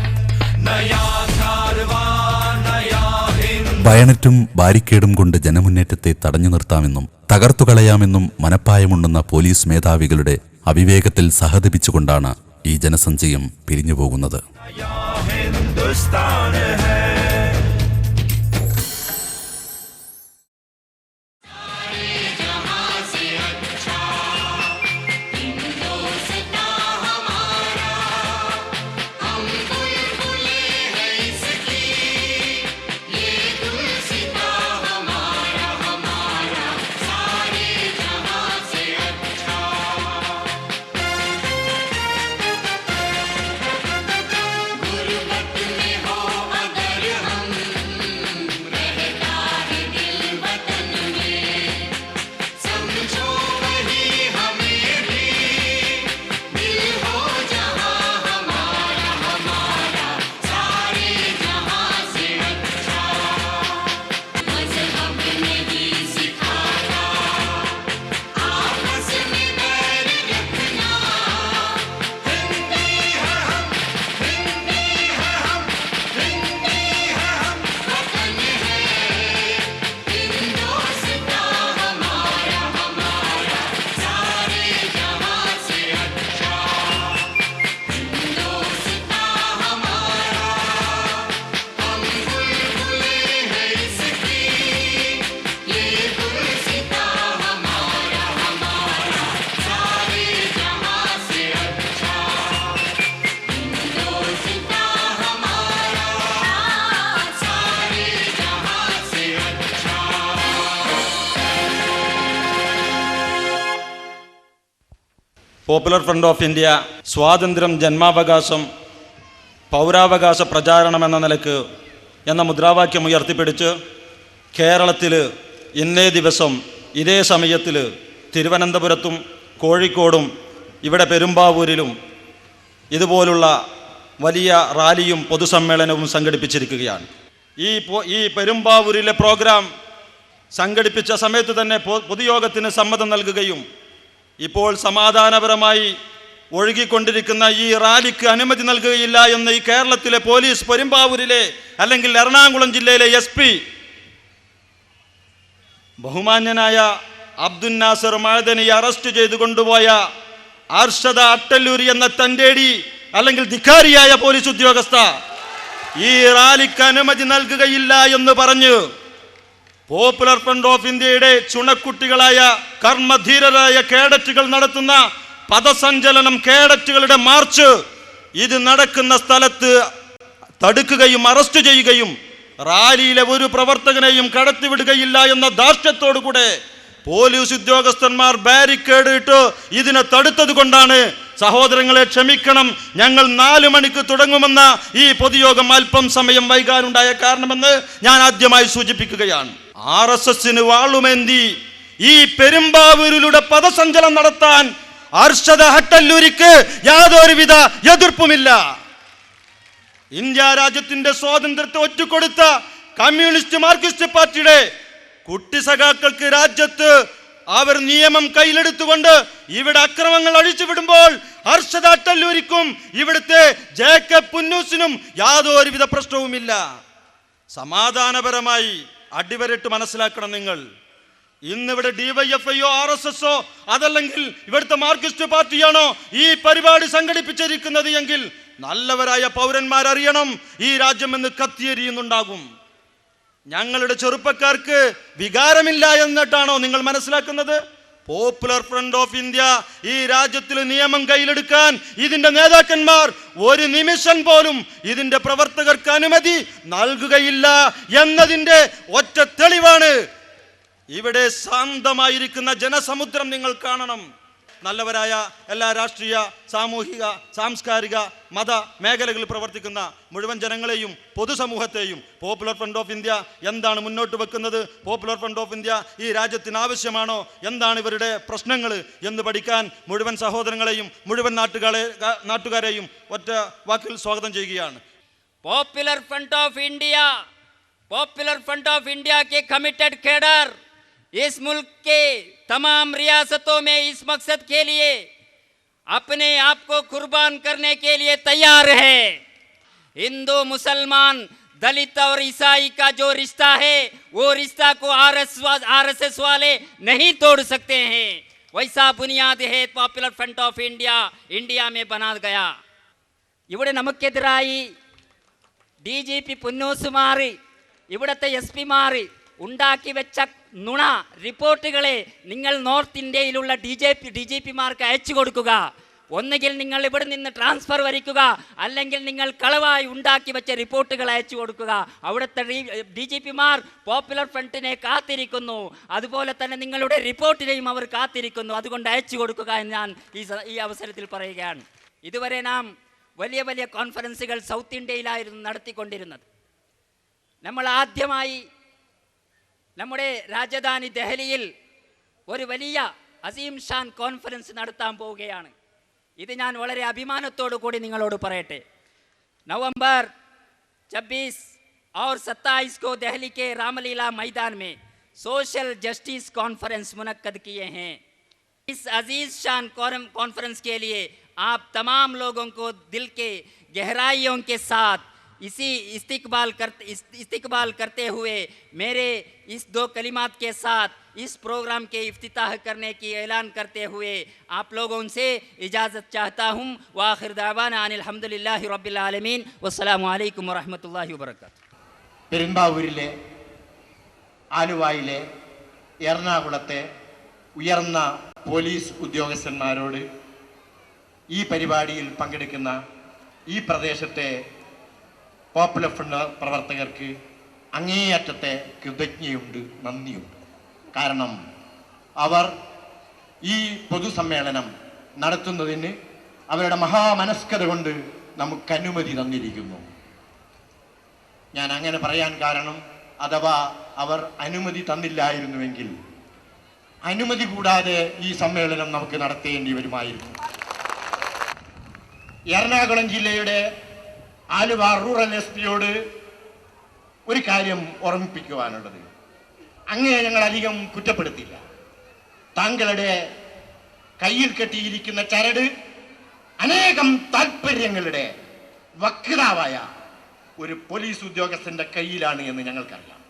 ബയണറ്റും ബാരിക്കേഡും കൊണ്ട് ജനമുന്നേറ്റത്തെ തടഞ്ഞു നിർത്താമെന്നും തകർത്തുകളയാമെന്നും മനപ്പായമുണ്ടെന്ന പോലീസ് മേധാവികളുടെ അവിവേകത്തിൽ സഹതപിച്ചുകൊണ്ടാണ് ഈ ജനസഞ്ചയം പിരിഞ്ഞുപോകുന്നത്. പോപ്പുലർ ഫ്രണ്ട് ഓഫ് ഇന്ത്യ സ്വാതന്ത്ര്യം, ജന്മാവകാശം, പൗരാവകാശ പ്രചാരണം എന്ന നിലക്ക് എന്ന മുദ്രാവാക്യം ഉയർത്തിപ്പിടിച്ച് കേരളത്തിൽ ഇന്നേ ദിവസം ഇതേ സമയത്തിൽ തിരുവനന്തപുരത്തും കോഴിക്കോടും ഇവിടെ പെരുമ്പാവൂരിലും ഇതുപോലുള്ള വലിയ റാലിയും പൊതുസമ്മേളനവും സംഘടിപ്പിച്ചിരിക്കുകയാണ്. ഈ പെരുമ്പാവൂരിലെ പ്രോഗ്രാം സംഘടിപ്പിച്ച സമയത്ത് തന്നെ പൊതുയോഗത്തിന് സമ്മതം നൽകുകയും ഇപ്പോൾ സമാധാനപരമായി ഒഴുകിക്കൊണ്ടിരിക്കുന്ന ഈ റാലിക്ക് അനുമതി നൽകുകയില്ല എന്ന് ഈ കേരളത്തിലെ പോലീസ് പെരുമ്പാവൂരിലെ അല്ലെങ്കിൽ എറണാകുളം ജില്ലയിലെ SP ബഹുമാന്യനായ അബ്ദുൽ നാസർ മഅദനി അറസ്റ്റ് ചെയ്തു കൊണ്ടുപോയ അർഷദ അട്ടല്ലൂരി എന്ന തന്റേടി അല്ലെങ്കിൽ ധിക്കാരിയായ പോലീസ് ഉദ്യോഗസ്ഥ ഈ റാലിക്ക് അനുമതി നൽകുകയില്ല എന്ന് പറഞ്ഞ് പോപ്പുലർ ഫ്രണ്ട് ഓഫ് ഇന്ത്യയുടെ ചുണക്കുട്ടികളായ കർമ്മധീരരായ കേഡറ്റുകൾ നടത്തുന്ന പദസഞ്ചലനം, കേഡറ്റുകളുടെ മാർച്ച് ഇത് നടക്കുന്ന സ്ഥലത്ത് തടുക്കുകയും അറസ്റ്റ് ചെയ്യുകയും റാലിയിലെ ഒരു പ്രവർത്തകനെയും കടത്തിവിടുകയില്ല എന്ന ധാർഷ്ട്യത്തോടുകൂടെ പോലീസ് ഉദ്യോഗസ്ഥന്മാർ ബാരിക്കേഡ് ഇട്ട് ഇതിനെ തടുത്തത് കൊണ്ടാണ് സഹോദരങ്ങളെ ക്ഷമിക്കണം, ഞങ്ങൾ 4 മണിക്ക് തുടങ്ങുമെന്ന ഈ പൊതുയോഗം അല്പം സമയം വൈകാനുണ്ടായ കാരണമെന്ന് ഞാൻ ആദ്യമായി സൂചിപ്പിക്കുകയാണ്. RSSന് വാളുമേന്തി ഈ പെരുമ്പാവൂരിലൂടെ പദസഞ്ചലനം നടത്താൻ അർഷദ ഹട്ടല്ലൂരിക്ക് യാതൊരുവിധ എതിർപ്പുമില്ല. ഇന്ത്യ രാജ്യത്തിന്റെ സ്വാതന്ത്ര്യത്തെ ഒറ്റുകൊടുത്ത കമ്മ്യൂണിസ്റ്റ് മാർക്സിസ്റ്റ് പാർട്ടിയുടെ കുട്ടി സഖാക്കൾക്ക് രാജ്യത്ത് അവർ നിയമം കയ്യിലെടുത്തുകൊണ്ട് ഇവിടെ അക്രമങ്ങൾ അഴിച്ചുവിടുമ്പോൾ അർഷദ അട്ടല്ലൂരിക്കും ഇവിടുത്തെ ജേക്കബ് പുന്നൂസിനും യാതൊരുവിധ പ്രശ്നവുമില്ല. സമാധാനപരമായി അടിവരട്ട് മനസ്സിലാക്കണം നിങ്ങൾ. ഇന്നിവിടെ DYFIയോ RSSോ അതല്ലെങ്കിൽ ഇവിടുത്തെ മാർക്സിസ്റ്റ് പാർട്ടിയാണോ ഈ പരിപാടി സംഘടിപ്പിച്ചിരിക്കുന്നത് എങ്കിൽ നല്ലവരായ പൗരന്മാരറിയണം, ഈ രാജ്യം എന്ന് കത്തിയെരിയുന്നുണ്ടാകും. ഞങ്ങളുടെ ചെറുപ്പക്കാർക്ക് വികാരമില്ല എന്നിട്ടാണോ നിങ്ങൾ മനസ്സിലാക്കുന്നത്? പോപ്പുലർ ഫ്രണ്ട് ഓഫ് ഇന്ത്യ ഈ രാജ്യത്തിൽ നിയമം കയ്യിലെടുക്കാൻ ഇതിന്റെ നേതാക്കന്മാർ ഒരു നിമിഷം പോലും ഇതിന്റെ പ്രവർത്തകർക്ക് അനുമതി നൽകുകയില്ല എന്നതിന്റെ ഒറ്റ തെളിവാണ്. ഇവിടെ ശാന്തമായിരിക്കുന്ന ജനസമുദ്രം നിങ്ങൾ കാണണം. നല്ലവരായ എല്ലാ രാഷ്ട്രീയ, സാമൂഹിക, സാംസ്കാരിക, മത മേഖലകളിൽ പ്രവർത്തിക്കുന്ന മുഴുവൻ ജനങ്ങളെയും പൊതുസമൂഹത്തെയും പോപ്പുലർ ഫ്രണ്ട് ഓഫ് ഇന്ത്യ എന്താണ് മുന്നോട്ട് വെക്കുന്നത്, പോപ്പുലർ ഫ്രണ്ട് ഓഫ് ഇന്ത്യ ഈ രാജ്യത്തിന് ആവശ്യമാണോ, എന്താണ് ഇവരുടെ പ്രശ്നങ്ങൾ എന്ന് പഠിക്കാൻ മുഴുവൻ സഹോദരങ്ങളെയും മുഴുവൻ നാട്ടുകാരെയും ഒറ്റ വാക്കിൽ സ്വാഗതം ചെയ്യുകയാണ്. पॉपुलर फ्रंट ऑफ इंडिया के कमिटेड कैडर इस मुल्क के तमाम रियासतों में इस मकसद के लिए अपने आप को कुर्बान करने के लिए तैयार है. हिंदू, मुसलमान, दलित और ईसाई का जो रिश्ता है वो रिश्ता को आरएसएस वाले नहीं तोड़ सकते हैं. वैसा बुनियाद है पॉपुलर फ्रंट ऑफ इंडिया में बना गया. ഇവിടെ നമുക്കെതിരായി DGP പുന്നൂസുമാർ, ഇവിടുത്തെ SP-മാർ ഉണ്ടാക്കി വെച്ച നുണ റിപ്പോർട്ടുകളെ നിങ്ങൾ നോർത്ത് ഇന്ത്യയിലുള്ള DGP-മാർക്ക് അയച്ചു കൊടുക്കുക. ഒന്നുകിൽ നിങ്ങൾ ഇവിടെ നിന്ന് ട്രാൻസ്ഫർ വരിക്കുക, അല്ലെങ്കിൽ നിങ്ങൾ കളവായി ഉണ്ടാക്കി വെച്ച റിപ്പോർട്ടുകൾ അയച്ചു കൊടുക്കുക. അവിടുത്തെ DGP-മാർ പോപ്പുലർ ഫ്രണ്ടിനെ കാത്തിരിക്കുന്നു, അതുപോലെ തന്നെ നിങ്ങളുടെ റിപ്പോർട്ടിനെയും അവർ കാത്തിരിക്കുന്നു. അതുകൊണ്ട് അയച്ചു കൊടുക്കുക എന്ന് ഞാൻ ഈ അവസരത്തിൽ പറയുകയാണ്. ഇതുവരെ നാം വലിയ വലിയ കോൺഫറൻസുകൾ സൗത്ത് ഇന്ത്യയിലായിരുന്നു നടത്തിക്കൊണ്ടിരുന്നത്. നമ്മൾ ആദ്യമായി നമ്മുടെ രാജധാനി ദഹലിയിൽ ഒരു വലിയ അസീം ഷാൻ കോൺഫറൻസ് നടത്താൻ പോവുകയാണ്. ഇത് ഞാൻ വളരെ അഭിമാനത്തോടു കൂടി നിങ്ങളോട് പറയട്ടെ. नवंबर 26 और 27 को दिल्ली के रामलीला मैदान में सोशल जस्टिस कॉन्फ्रेंस मुनक्कद किए हैं. इस अजीज शान कॉन्फ्रेंस के लिए आप तमाम लोगों को दिल के गहराइयों के साथ इसी इस्तिकबाल करते हुए मेरे इस दो कलिमात के साथ इस प्रोग्राम के इफ्तिताह करने की ऐलान करते हुए आप लोगों से इजाज़त चाहता हूँ. वाखिर दावाना अनिल हम्दुलिल्लाहि रब्बिल आलमीन वस्सलामु अलैकुम वरहमतुल्लाहि वबरकातुहू. പെരുമ്പാവൂരിലെ, ആലുവായിലെ, എറണാകുളത്തെ ഉയർന്ന പോലീസ് ഉദ്യോഗസ്ഥന്മാരോട് ഈ പരിപാടിയിൽ പങ്കെടുക്കുന്ന ഈ പ്രദേശത്തെ പോപ്പുലർ ഫ്രണ്ട് പ്രവർത്തകർക്ക് അങ്ങേയറ്റത്തെ കൃതജ്ഞയുണ്ട്, നന്ദിയുണ്ട്. കാരണം അവർ ഈ പൊതുസമ്മേളനം നടത്തുന്നതിന് അവരുടെ മഹാമനസ്കത കൊണ്ട് നമുക്ക് അനുമതി തന്നിരിക്കുന്നു. ഞാൻ അങ്ങനെ പറയാൻ കാരണം, അഥവാ അവർ അനുമതി തന്നില്ലായിരുന്നുവെങ്കിൽ അനുമതി കൂടാതെ ഈ സമ്മേളനം നമുക്ക് നടത്തേണ്ടി വരുമായിരുന്നു. എറണാകുളം ജില്ലയുടെ ആലുവ റൂറൽ SP-യോട് ഒരു കാര്യം ഓർമ്മിപ്പിക്കുവാനുള്ളത്, അങ്ങേ ഞങ്ങൾ അധികം കുറ്റപ്പെടുത്തില്ല. താങ്കളുടെ കയ്യിൽ കെട്ടിയിരിക്കുന്ന ചരട് അനേകം താല്പര്യങ്ങളുടെ വക്താവായ ഒരു പോലീസ് ഉദ്യോഗസ്ഥന്റെ കയ്യിലാണ് എന്ന് ഞങ്ങൾക്കറിയാം.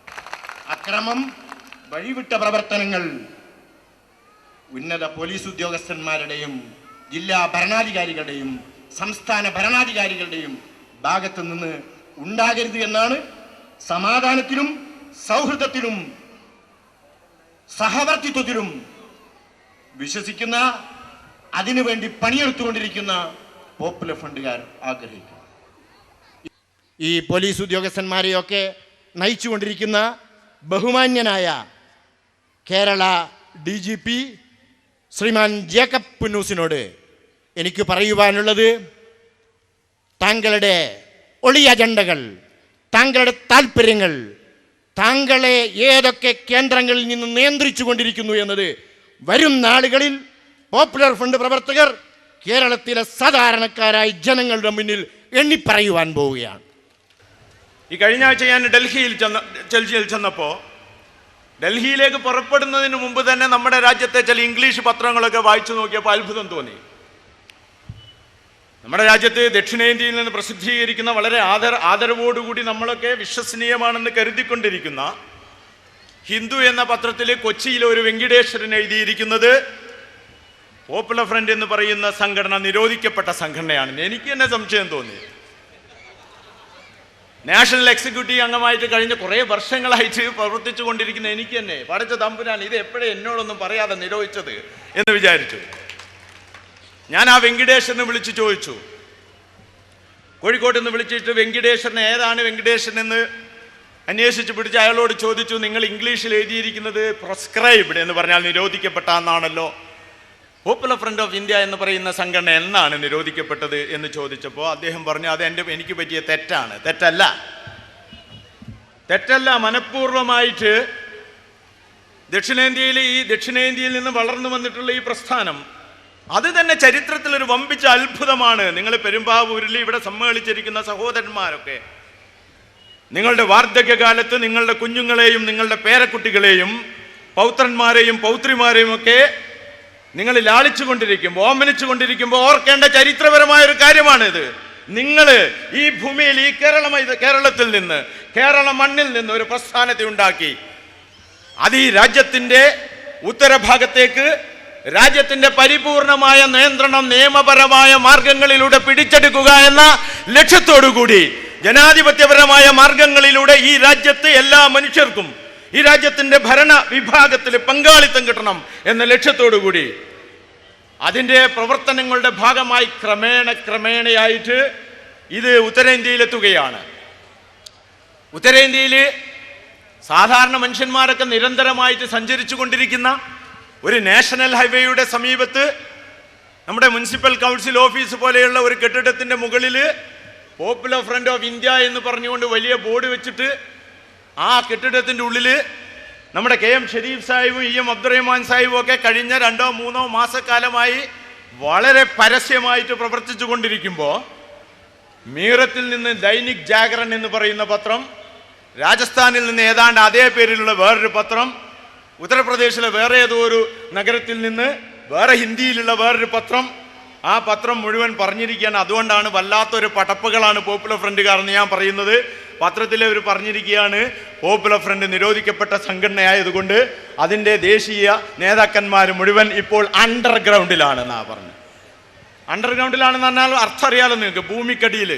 അക്രമം, വഴിവിട്ട പ്രവർത്തനങ്ങൾ ഉന്നത പോലീസ് ഉദ്യോഗസ്ഥന്മാരുടെയും ജില്ലാ ഭരണാധികാരികളുടെയും സംസ്ഥാന ഭരണാധികാരികളുടെയും ഭാഗത്തു നിന്ന് ഉണ്ടാകരുത് എന്നാണ് സമാധാനത്തിലും സൗഹൃദത്തിലും സഹവർത്തിത്വത്തിലും വിശ്വസിക്കുന്ന, അതിനുവേണ്ടി പണിയെടുത്തുകൊണ്ടിരിക്കുന്ന പോപ്പുലർ ഫ്രണ്ടുകാർ ആഗ്രഹിക്കുന്നു. ഈ പോലീസ് ഉദ്യോഗസ്ഥന്മാരെയൊക്കെ നയിച്ചുകൊണ്ടിരിക്കുന്ന ബഹുമാന്യനായ കേരള DGP ശ്രീമാൻ ജേക്കബ് പുന്നൂസിനോട് എനിക്ക് പറയുവാനുള്ളത്, താങ്കളുടെ ഒളി അജണ്ടകൾ, താങ്കളുടെ താല്പര്യങ്ങൾ, താങ്കളെ ഏതൊക്കെ കേന്ദ്രങ്ങളിൽ നിന്ന് നിയന്ത്രിച്ചു കൊണ്ടിരിക്കുന്നു എന്നത് വരും നാളുകളിൽ പോപ്പുലർ ഫ്രണ്ട് പ്രവർത്തകർ കേരളത്തിലെ സാധാരണക്കാരായ ജനങ്ങളുടെ മുന്നിൽ എണ്ണിപ്പറയുവാൻ പോവുകയാണ്. ഈ കഴിഞ്ഞ ആഴ്ച ഞാൻ ഡൽഹിയിൽ ചെന്നപ്പോൾ ഡൽഹിയിലേക്ക് പുറപ്പെടുന്നതിന് മുമ്പ് തന്നെ നമ്മുടെ രാജ്യത്തെ ചില ഇംഗ്ലീഷ് പത്രങ്ങളൊക്കെ വായിച്ചു നോക്കിയപ്പോൾ അത്ഭുതം തോന്നി. നമ്മുടെ രാജ്യത്ത് ദക്ഷിണേന്ത്യയിൽ നിന്ന് പ്രസിദ്ധീകരിക്കുന്ന വളരെ ആദരവോടുകൂടി നമ്മളൊക്കെ വിശ്വസനീയമാണെന്ന് കരുതിക്കൊണ്ടിരിക്കുന്ന ഹിന്ദു എന്ന പത്രത്തിൽ കൊച്ചിയിലെ ഒരു വെങ്കിടേശ്വരൻ എഴുതിയിരിക്കുന്നത് പോപ്പുലർ ഫ്രണ്ട് എന്ന് പറയുന്ന സംഘടന നിരോധിക്കപ്പെട്ട സംഘടനയാണെന്ന്. എനിക്ക് തന്നെ സംശയം തോന്നി. നാഷണൽ എക്സിക്യൂട്ടീവ് അംഗമായിട്ട് കഴിഞ്ഞ കുറേ വർഷങ്ങളായിട്ട് പ്രവർത്തിച്ചു കൊണ്ടിരിക്കുന്ന എനിക്ക് തന്നെ പടച്ച തമ്പുരാൻ ഇത് എപ്പോഴും എന്നോടൊന്നും പറയാതെ നിരോധിച്ചത് എന്ന് വിചാരിച്ചു. ഞാൻ ആ വെങ്കിടേശ്വരനെ വിളിച്ച് ചോദിച്ചു, കോഴിക്കോട്ട് നിന്ന് വിളിച്ചിട്ട് വെങ്കിടേശ്വരൻ ഏതാണ് വെങ്കിടേശ്വരൻ എന്ന് അന്വേഷിച്ച് പിടിച്ച് അയാളോട് ചോദിച്ചു, നിങ്ങൾ ഇംഗ്ലീഷിൽ എഴുതിയിരിക്കുന്നത് പ്രിസ്ക്രൈബ്ഡ് എന്ന് പറഞ്ഞാൽ നിരോധിക്കപ്പെട്ട എന്നാണല്ലോ, പോപ്പുലർ ഫ്രണ്ട് ഓഫ് ഇന്ത്യ എന്ന് പറയുന്ന സംഘടന എന്നാണ് നിരോധിക്കപ്പെട്ടത് എന്ന് ചോദിച്ചപ്പോൾ അദ്ദേഹം പറഞ്ഞു, അത് എനിക്ക് പറ്റിയ തെറ്റാണ്. തെറ്റല്ല, മനഃപൂർവ്വമായിട്ട് ദക്ഷിണേന്ത്യയിൽ നിന്ന് വളർന്നു വന്നിട്ടുള്ള ഈ പ്രസ്ഥാനം അത് തന്നെ ചരിത്രത്തിലൊരു വമ്പിച്ച അത്ഭുതമാണ്. നിങ്ങൾ പെരുമ്പാവൂരിൽ ഇവിടെ സമ്മേളിച്ചിരിക്കുന്ന സഹോദരന്മാരൊക്കെ നിങ്ങളുടെ വാർദ്ധക്യകാലത്ത് നിങ്ങളുടെ കുഞ്ഞുങ്ങളെയും നിങ്ങളുടെ പേരക്കുട്ടികളെയും പൗത്രന്മാരെയും പൗത്രിമാരെയും ഒക്കെ നിങ്ങൾ ലാളിച്ചു കൊണ്ടിരിക്കുമ്പോൾ ഓമനിച്ചു കൊണ്ടിരിക്കുമ്പോൾ ഓർക്കേണ്ട ചരിത്രപരമായ ഒരു കാര്യമാണിത്. നിങ്ങൾ ഈ ഭൂമിയിൽ ഈ കേരളത്തിൽ നിന്ന് കേരള മണ്ണിൽ നിന്ന് ഒരു പ്രസ്ഥാനത്തെ ഉണ്ടാക്കി അത് ഈ രാജ്യത്തിൻ്റെ ഉത്തരഭാഗത്തേക്ക് രാജ്യത്തിന്റെ പരിപൂർണമായ നിയന്ത്രണം നിയമപരമായ മാർഗങ്ങളിലൂടെ പിടിച്ചെടുക്കുക എന്ന ലക്ഷ്യത്തോടുകൂടി ജനാധിപത്യപരമായ മാർഗങ്ങളിലൂടെ ഈ രാജ്യത്ത് എല്ലാ മനുഷ്യർക്കും ഈ രാജ്യത്തിന്റെ ഭരണ വിഭാഗത്തിൽ പങ്കാളിത്തം കിട്ടണം എന്ന ലക്ഷ്യത്തോടുകൂടി അതിൻ്റെ പ്രവർത്തനങ്ങളുടെ ഭാഗമായി ക്രമേണയായിട്ട് ഇത് ഉത്തരേന്ത്യയിലെത്തുകയാണ്. ഉത്തരേന്ത്യയിൽ സാധാരണ മനുഷ്യന്മാരൊക്കെ നിരന്തരമായിട്ട് സഞ്ചരിച്ചു കൊണ്ടിരിക്കുന്ന ഒരു നാഷണൽ ഹൈവേയുടെ സമീപത്ത് നമ്മുടെ മുനിസിപ്പൽ കൗൺസിൽ ഓഫീസ് പോലെയുള്ള ഒരു കെട്ടിടത്തിൻ്റെ മുകളിൽ പോപ്പുലർ ഫ്രണ്ട് ഓഫ് ഇന്ത്യ എന്ന് പറഞ്ഞുകൊണ്ട് വലിയ ബോർഡ് വെച്ചിട്ട് ആ കെട്ടിടത്തിൻ്റെ ഉള്ളിൽ നമ്മുടെ KM ഷരീഫ് സാഹിബും EM അബ്ദുറഹ്മാൻ സാഹിബും ഒക്കെ കഴിഞ്ഞ 2-3 മാസക്കാലമായി വളരെ പരസ്യമായിട്ട് പ്രവർത്തിച്ചു കൊണ്ടിരിക്കുമ്പോൾ മീറത്തിൽ നിന്ന് ദൈനിക് ജാഗരൺ എന്ന് പറയുന്ന പത്രം, രാജസ്ഥാനിൽ നിന്ന് ഏതാണ്ട് അതേ പേരിലുള്ള വേറൊരു പത്രം, ഉത്തർപ്രദേശിലെ വേറെ ഏതോ ഒരു നഗരത്തിൽ നിന്ന് വേറെ ഹിന്ദിയിലുള്ള വേറൊരു പത്രം, ആ പത്രം മുഴുവൻ പറഞ്ഞിരിക്കുകയാണ്. അതുകൊണ്ടാണ് വല്ലാത്തൊരു പടപ്പുകളാണ് പോപ്പുലർ ഫ്രണ്ടുകാർ എന്ന് ഞാൻ പറയുന്നത്. പത്രത്തിൽ അവർ പറഞ്ഞിരിക്കുകയാണ്, പോപ്പുലർ ഫ്രണ്ട് നിരോധിക്കപ്പെട്ട സംഘടനയായതുകൊണ്ട് അതിൻ്റെ ദേശീയ നേതാക്കന്മാർ മുഴുവൻ ഇപ്പോൾ അണ്ടർഗ്രൗണ്ടിലാണെന്നാണ് പറഞ്ഞത്. അണ്ടർഗ്രൗണ്ടിലാണെന്ന് പറഞ്ഞാൽ അർത്ഥം അറിയാലോ നിങ്ങൾക്ക്, ഭൂമിക്കടിയിൽ.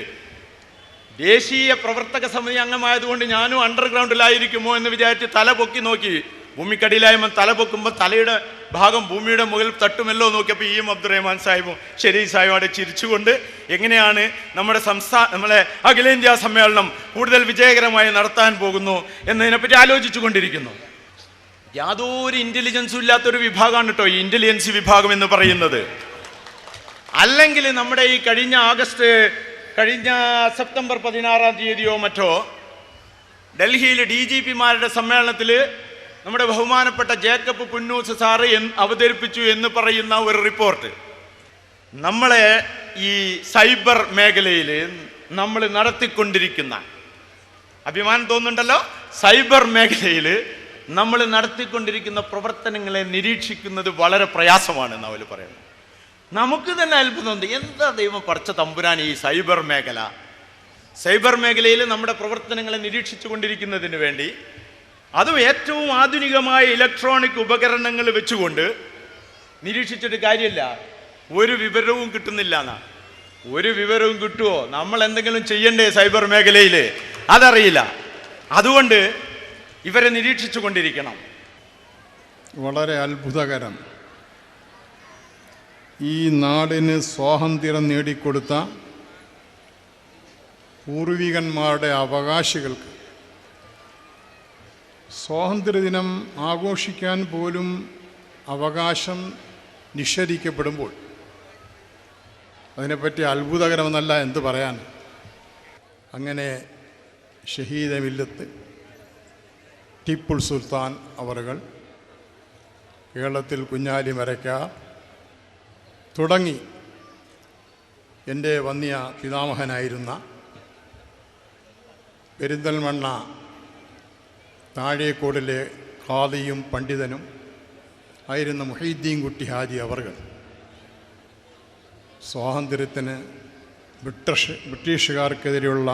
ദേശീയ പ്രവർത്തക സമിതി അംഗമായതുകൊണ്ട് ഞാനും അണ്ടർഗ്രൗണ്ടിലായിരിക്കുമോ എന്ന് വിചാരിച്ച് തല പൊക്കി നോക്കി. ഭൂമിക്കടിയിലായുമ്പോൾ തല പൊക്കുമ്പോൾ തലയുടെ ഭാഗം ഭൂമിയുടെ മുകളിൽ തട്ടുമല്ലോ നോക്കിയപ്പോൾ EM അബ്ദുറഹ്മാൻ സാഹിബും ഷരീഫ് സാഹിബും അവിടെ ചിരിച്ചുകൊണ്ട് എങ്ങനെയാണ് നമ്മളെ അഖിലേന്ത്യാ സമ്മേളനം കൂടുതൽ വിജയകരമായി നടത്താൻ പോകുന്നു എന്നതിനെപ്പറ്റി ആലോചിച്ചു കൊണ്ടിരിക്കുന്നു. യാതൊരു ഇൻ്റലിജൻസും ഇല്ലാത്തൊരു വിഭാഗമാണ് കേട്ടോ ഈ ഇൻ്റലിജൻസ് വിഭാഗം എന്ന് പറയുന്നത്. അല്ലെങ്കിൽ നമ്മുടെ ഈ കഴിഞ്ഞ സെപ്റ്റംബർ 16-ാം തീയതിയോ മറ്റോ ഡൽഹിയിൽ DGPമാരുടെ സമ്മേളനത്തിൽ നമ്മുടെ ബഹുമാനപ്പെട്ട ജേക്കബ് പുന്നൂസ് സാറ് അവതരിപ്പിച്ചു എന്ന് പറയുന്ന ഒരു റിപ്പോർട്ട്, നമ്മളെ ഈ സൈബർ മേഖലയിൽ നമ്മൾ നടത്തിക്കൊണ്ടിരിക്കുന്ന, അഭിമാനം തോന്നുന്നുണ്ടല്ലോ, സൈബർ മേഖലയിൽ നമ്മൾ നടത്തിക്കൊണ്ടിരിക്കുന്ന പ്രവർത്തനങ്ങളെ നിരീക്ഷിക്കുന്നത് വളരെ പ്രയാസമാണെന്ന് അവർ പറയുന്നത്. നമുക്ക് തന്നെ അത്ഭുതമുണ്ട്, എന്താ ദൈവം പടച്ച തമ്പുരാൻ ഈ സൈബർ മേഖലയിൽ നമ്മുടെ പ്രവർത്തനങ്ങളെ നിരീക്ഷിച്ചു കൊണ്ടിരിക്കുന്നതിന് വേണ്ടി, അതും ഏറ്റവും ആധുനികമായ ഇലക്ട്രോണിക് ഉപകരണങ്ങൾ വെച്ചുകൊണ്ട് നിരീക്ഷിച്ചിട്ട് കാര്യമില്ല, ഒരു വിവരവും കിട്ടുന്നില്ല എന്നാ. ഒരു വിവരവും കിട്ടുമോ? നമ്മൾ എന്തെങ്കിലും ചെയ്യണ്ടേ സൈബർ മേഖലയിൽ? അതറിയില്ല. അതുകൊണ്ട് ഇവരെ നിരീക്ഷിച്ചു കൊണ്ടിരിക്കണം. വളരെ അത്ഭുതകരം. ഈ നാടിന് സ്വാതന്ത്ര്യം നേടിക്കൊടുത്ത പൂർവികന്മാരുടെ അവകാശികൾക്ക് സ്വാതന്ത്ര്യദിനം ആഘോഷിക്കാൻ പോലും അവകാശം നിഷേധിക്കപ്പെടുമ്പോൾ അതിനെപ്പറ്റി അത്ഭുതകരമെന്നല്ല എന്ത് പറയാൻ. അങ്ങനെ ഷഹീദ് മില്ലത്ത് ടിപ്പു സുൽത്താൻ അവറുകൾ, കേരളത്തിൽ കുഞ്ഞാലി മരക്കാർ തുടങ്ങി എൻ്റെ വന്യ പിതാമഹനായിരുന്ന പെരിന്തൽമണ്ണ താഴേക്കോടിലെ ഖാദിയും പണ്ഡിതനും ആയിരുന്ന മുഹീദ്ദീൻ കുട്ടി ഹാജി അവർകൾ സ്വാതന്ത്ര്യത്തിന് ബ്രിട്ടീഷുകാർക്കെതിരെയുള്ള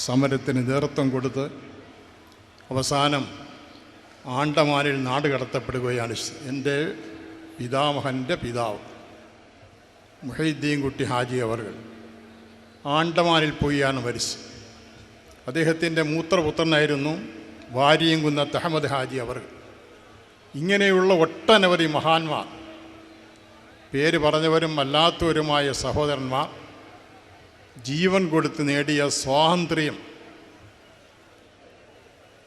സമരത്തിന് നേതൃത്വം കൊടുത്ത് അവസാനം ആണ്ടമാനിൽ നാട് കടത്തപ്പെടുകയാണ്. എൻ്റെ പിതാമഹൻ്റെ പിതാവ് മുഹീദ്ദീൻ കുട്ടി ഹാജി അവർകൾ ആണ്ടമാനിൽ പോയാണ് മരിച്ചത്. അദ്ദേഹത്തിൻ്റെ മൂത്രപുത്രനായിരുന്നു വാരിയംകുന്നത്ത് അഹമ്മദ് ഹാജി അവർ. ഇങ്ങനെയുള്ള ഒട്ടനവധി മഹാന്മാർ, പേര് പറഞ്ഞവരും അല്ലാത്തവരുമായ സഹോദരന്മാർ ജീവൻ കൊടുത്ത് നേടിയ സ്വാതന്ത്ര്യം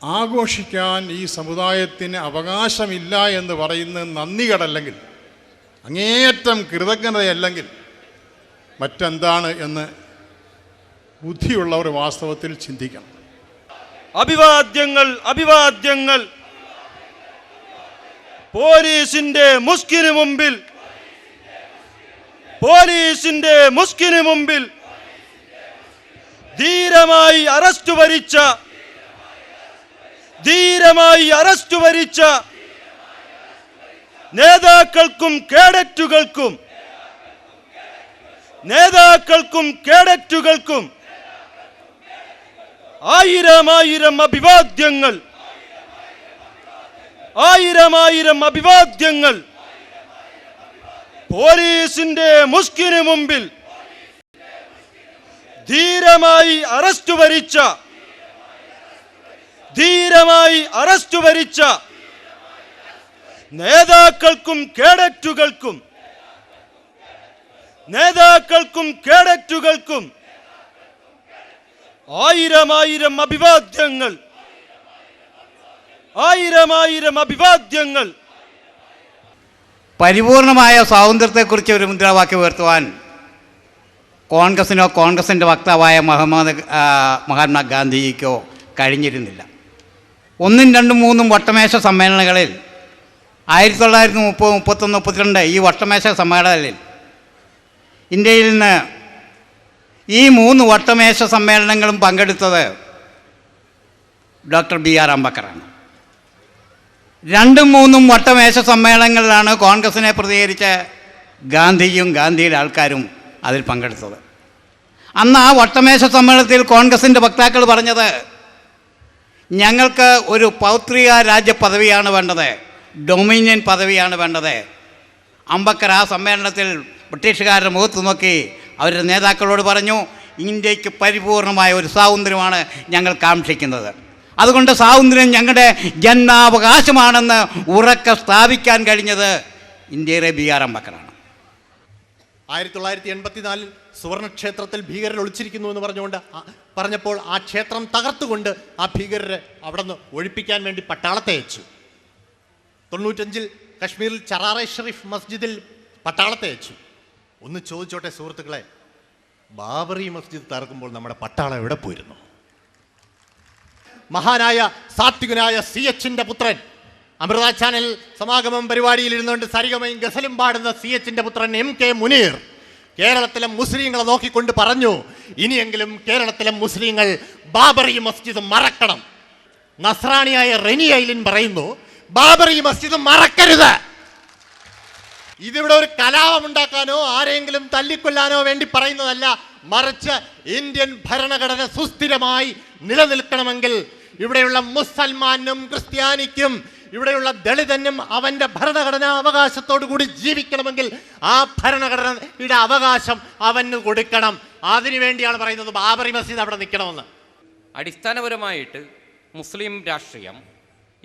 ആഘോഷിക്കാൻ ഈ സമുദായത്തിന് അവകാശമില്ല എന്ന് പറയുന്നത് നന്ദികേടല്ലെങ്കിൽ, അങ്ങേയറ്റം കൃതജ്ഞതയല്ലെങ്കിൽ മറ്റെന്താണ് എന്ന് ബുദ്ധിയുള്ളവർ വാസ്തവത്തിൽ ചിന്തിക്കണം. അഭിവാദ്യങ്ങൾ, അഭിവാദ്യങ്ങൾ. പോലീസിന്റെ മുസ്കിന് മുമ്പിൽ, പോലീസിന്റെ മുസ്കിന് മുമ്പിൽ ധീരമായി അറസ്റ്റ് വരിച്ച, ധീരമായി അറസ്റ്റ് വരിച്ച നേതാക്കൾക്കും കേഡറ്റുകൾക്കും, നേതാക്കൾക്കും കേഡറ്റുകൾക്കും ആയിരം ആയിരം അഭിവാദ്യങ്ങൾ, ആയിരം ആയിരം അഭിവാദ്യങ്ങൾ. പോലീസിന്റെ മുസ്കിന് മുമ്പിൽ ധീരമായി അറസ്റ്റ് വരിച്ച, ധീരമായി അറസ്റ്റ് വരിച്ച നേതാക്കൾക്കും കേഡറ്റുകൾക്കും, നേതാക്കൾക്കും കേഡറ്റുകൾക്കും ആയിരം ആയിരം അഭിവാദ്യങ്ങൾ, ആയിരം ആയിരം അഭിവാദ്യങ്ങൾ. പരിപൂർണമായ സ്വാതന്ത്ര്യത്തെക്കുറിച്ച് ഒരു മുദ്രാവാക്യം ഉയർത്തുവാൻ കോൺഗ്രസിനോ കോൺഗ്രസിൻ്റെ വക്താവായ മഹാത്മാഗാന്ധിക്കോ കഴിഞ്ഞിരുന്നില്ല. 1, 2, 3 വട്ടമേശ സമ്മേളനങ്ങളിൽ 1930, 31, 32 ഈ വട്ടമേശ സമ്മേളനങ്ങളിൽ ഇന്ത്യയിൽ നിന്ന് ഈ 3 വട്ടമേശ സമ്മേളനങ്ങളും പങ്കെടുത്തത് ഡോക്ടർ ബി ആർ അംബേദ്കറാണ്. 2, 3 വട്ടമേശ സമ്മേളനങ്ങളിലാണ് കോൺഗ്രസിനെ പ്രതികരിച്ച ഗാന്ധിയും ഗാന്ധിയുടെ ആൾക്കാരും അതിൽ പങ്കെടുത്തത്. അന്ന് ആ വട്ടമേശ സമ്മേളനത്തിൽ കോൺഗ്രസിൻ്റെ വക്താക്കൾ പറഞ്ഞത്, ഞങ്ങൾക്ക് ഒരു പൗത്രിക രാജ്യ പദവിയാണ് വേണ്ടത്, ഡൊമിനിയൻ പദവിയാണ് വേണ്ടത്. അംബേദ്കർ ആ സമ്മേളനത്തിൽ ബ്രിട്ടീഷുകാരുടെ മുഖത്ത് നോക്കി അവരുടെ നേതാക്കളോട് പറഞ്ഞു, ഇന്ത്യക്ക് പരിപൂർണമായ ഒരു സ്വാതന്ത്ര്യമാണ് ഞങ്ങൾ കാക്ഷിക്കുന്നത്, അതുകൊണ്ട് സ്വാതന്ത്ര്യം ഞങ്ങളുടെ ജന്മാവകാശമാണെന്ന് ഉറക്കെ സ്ഥാപിക്കാൻ കഴിഞ്ഞത് ഇന്ത്യയിലെ ബി ആർ അംബേദ്കറാണ്. 1984 സുവർണക്ഷേത്രത്തിൽ ഭീകരർ ഒളിച്ചിരിക്കുന്നു എന്ന് പറഞ്ഞപ്പോൾ ആ ക്ഷേത്രം തകർത്തുകൊണ്ട് ആ ഭീകരരെ അവിടെ നിന്ന് ഒഴിപ്പിക്കാൻ വേണ്ടി പട്ടാളത്തെ അയച്ചു. 95 കശ്മീരിൽ ചറാറെ ഷെരീഫ് മസ്ജിദിൽ പട്ടാളത്തെ അയച്ചു. ഒന്ന് ചോദിച്ചോട്ടെ സുഹൃത്തുക്കളെ, ബാബറി മസ്ജിദ് തകർക്കുമ്പോൾ നമ്മുടെ പട്ടാളം എവിടെ പോയിരുന്നു? മഹാനായ സാത്വികനായ CHന്റെ പുത്രൻ, അമൃത ചാനൽ സമാഗമം പരിപാടിയിൽ ഇരുന്നുകൊണ്ട് സരിഗമയും ഗസലും പാടുന്ന CHന്റെ പുത്രൻ MK മുനീർ കേരളത്തിലെ മുസ്ലിങ്ങളെ നോക്കിക്കൊണ്ട് പറഞ്ഞു, ഇനിയെങ്കിലും കേരളത്തിലെ മുസ്ലിങ്ങൾ ബാബറി മസ്ജിദ് മറക്കണം. നസ്രാണിയായ റെനി ഐലിൻ പറയുന്നു, ബാബറി മസ്ജിദ് മറക്കരുത്. ഇതിവിടെ ഒരു കലാപമുണ്ടാക്കാനോ ആരെങ്കിലും തല്ലിക്കൊല്ലാനോ വേണ്ടി പറയുന്നതല്ല, മറിച്ച് ഇന്ത്യൻ ഭരണഘടന സുസ്ഥിരമായി നിലനിൽക്കണമെങ്കിൽ, ഇവിടെയുള്ള മുസൽമാനും ക്രിസ്ത്യാനിക്കും ഇവിടെയുള്ള ദളിതനും അവൻ്റെ ഭരണഘടനാ അവകാശത്തോടു കൂടി ജീവിക്കണമെങ്കിൽ ആ ഭരണഘടനയുടെ അവകാശം അവന് കൊടുക്കണം. അതിനുവേണ്ടിയാണ് പറയുന്നത് ബാബറി മസ്ജിദ് അവിടെ നിൽക്കണമെന്ന്. അടിസ്ഥാനപരമായിട്ട് മുസ്ലിം രാഷ്ട്രീയം,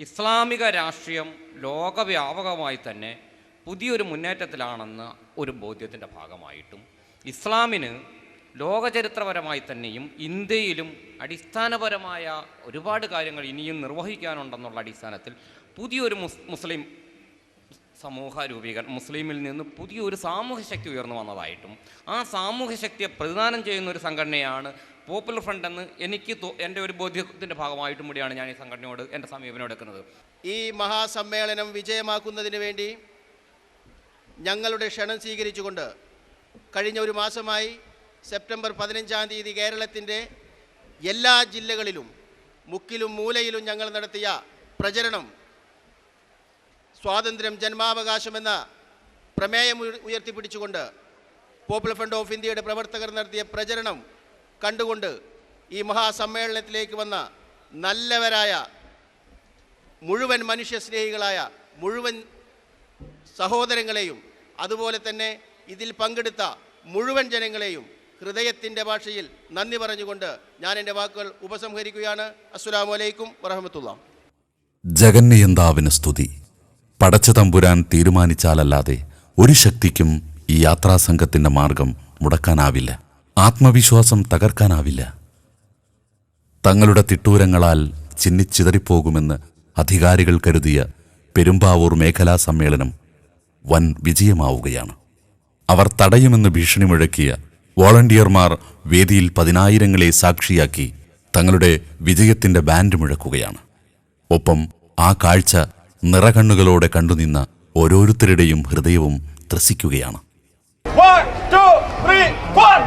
ഇസ്ലാമിക രാഷ്ട്രീയം ലോകവ്യാപകമായി തന്നെ പുതിയൊരു മുന്നേറ്റത്തിലാണെന്ന ഒരു ബോധ്യത്തിൻ്റെ ഭാഗമായിട്ടും ഇസ്ലാമിന് ലോകചരിത്രപരമായി തന്നെയും ഇന്ത്യയിലും അടിസ്ഥാനപരമായ ഒരുപാട് കാര്യങ്ങൾ ഇനിയും നിർവഹിക്കാനുണ്ടെന്നുള്ള അടിസ്ഥാനത്തിൽ പുതിയൊരു മുസ്ലിം സമൂഹ രൂപീകരണം, മുസ്ലിമിൽ നിന്ന് പുതിയൊരു സാമൂഹ്യ ശക്തി ഉയർന്നു വന്നതായിട്ടും ആ സാമൂഹ്യ ശക്തിയെ പ്രതിദാനം ചെയ്യുന്ന ഒരു സംഘടനയാണ് പോപ്പുലർ ഫ്രണ്ട് എന്ന് എനിക്ക് എൻ്റെ ഒരു ബോധ്യത്തിൻ്റെ ഭാഗമായിട്ടും കൂടിയാണ് ഞാൻ ഈ സംഘടനയോട് എൻ്റെ സമീപനം എടുക്കുന്നത്. ഈ മഹാസമ്മേളനം വിജയമാക്കുന്നതിന് വേണ്ടി ഞങ്ങളുടെ ക്ഷണം സ്വീകരിച്ചുകൊണ്ട് കഴിഞ്ഞ ഒരു മാസമായി സെപ്റ്റംബർ 15-ാം തീയതി കേരളത്തിൻ്റെ എല്ലാ ജില്ലകളിലും മുക്കിലും മൂലയിലും ഞങ്ങൾ നടത്തിയ പ്രചരണം, സ്വാതന്ത്ര്യം ജന്മാവകാശമെന്ന പ്രമേയം ഉയർത്തിപ്പിടിച്ചുകൊണ്ട് പോപ്പുലർ ഫ്രണ്ട് ഓഫ് ഇന്ത്യയുടെ പ്രവർത്തകർ നടത്തിയ പ്രചരണം കണ്ടുകൊണ്ട് ഈ മഹാസമ്മേളനത്തിലേക്ക് വന്ന നല്ലവരായ മുഴുവൻ മനുഷ്യസ്നേഹികളായ മുഴുവൻ സഹോദരങ്ങളെയും അതുപോലെ തന്നെ ഇതിൽ പങ്കെടുത്ത മുഴുവൻ ജനങ്ങളെയും ഹൃദയത്തിൻ്റെ ഭാഷയിൽ നന്ദി പറഞ്ഞുകൊണ്ട് ഞാൻ എൻ്റെ വാക്കുകൾ ഉപസംഹരിക്കുകയാണ്. അസ്സലാമു അലൈക്കും വറഹ്മത്തുള്ളാഹി. ജഗന്നിയന്താവിന് സ്തുതി. പടച്ച തമ്പുരാൻ തീരുമാനിച്ചാലല്ലാതെ ഒരു ശക്തിക്കും ഈ യാത്രാസംഘത്തിന്റെ മാർഗം മുടക്കാനാവില്ല, ആത്മവിശ്വാസം തകർക്കാനാവില്ല. തങ്ങളുടെ തിട്ടൂരങ്ങളാൽ ചിന്നിച്ചിതറിപ്പോകുമെന്ന് അധികാരികൾ കരുതിയ പെരുമ്പാവൂർ മേഖലാ സമ്മേളനം വൻ വിജയമാവുകയാണ്. അവർ തടയുമെന്ന് ഭീഷണി മുഴക്കിയ വോളണ്ടിയർമാർ വേദിയിൽ 10,000-ങ്ങളെ സാക്ഷിയാക്കി തങ്ങളുടെ വിജയത്തിന്റെ ബാൻഡ് മുഴക്കുകയാണ്. ഒപ്പം ആ കാഴ്ച നിറകണ്ണുകളോടെ കണ്ടുനിന്ന ഓരോരുത്തരുടെയും ഹൃദയവും ത്രസിക്കുകയാണ്. 1 2 3 4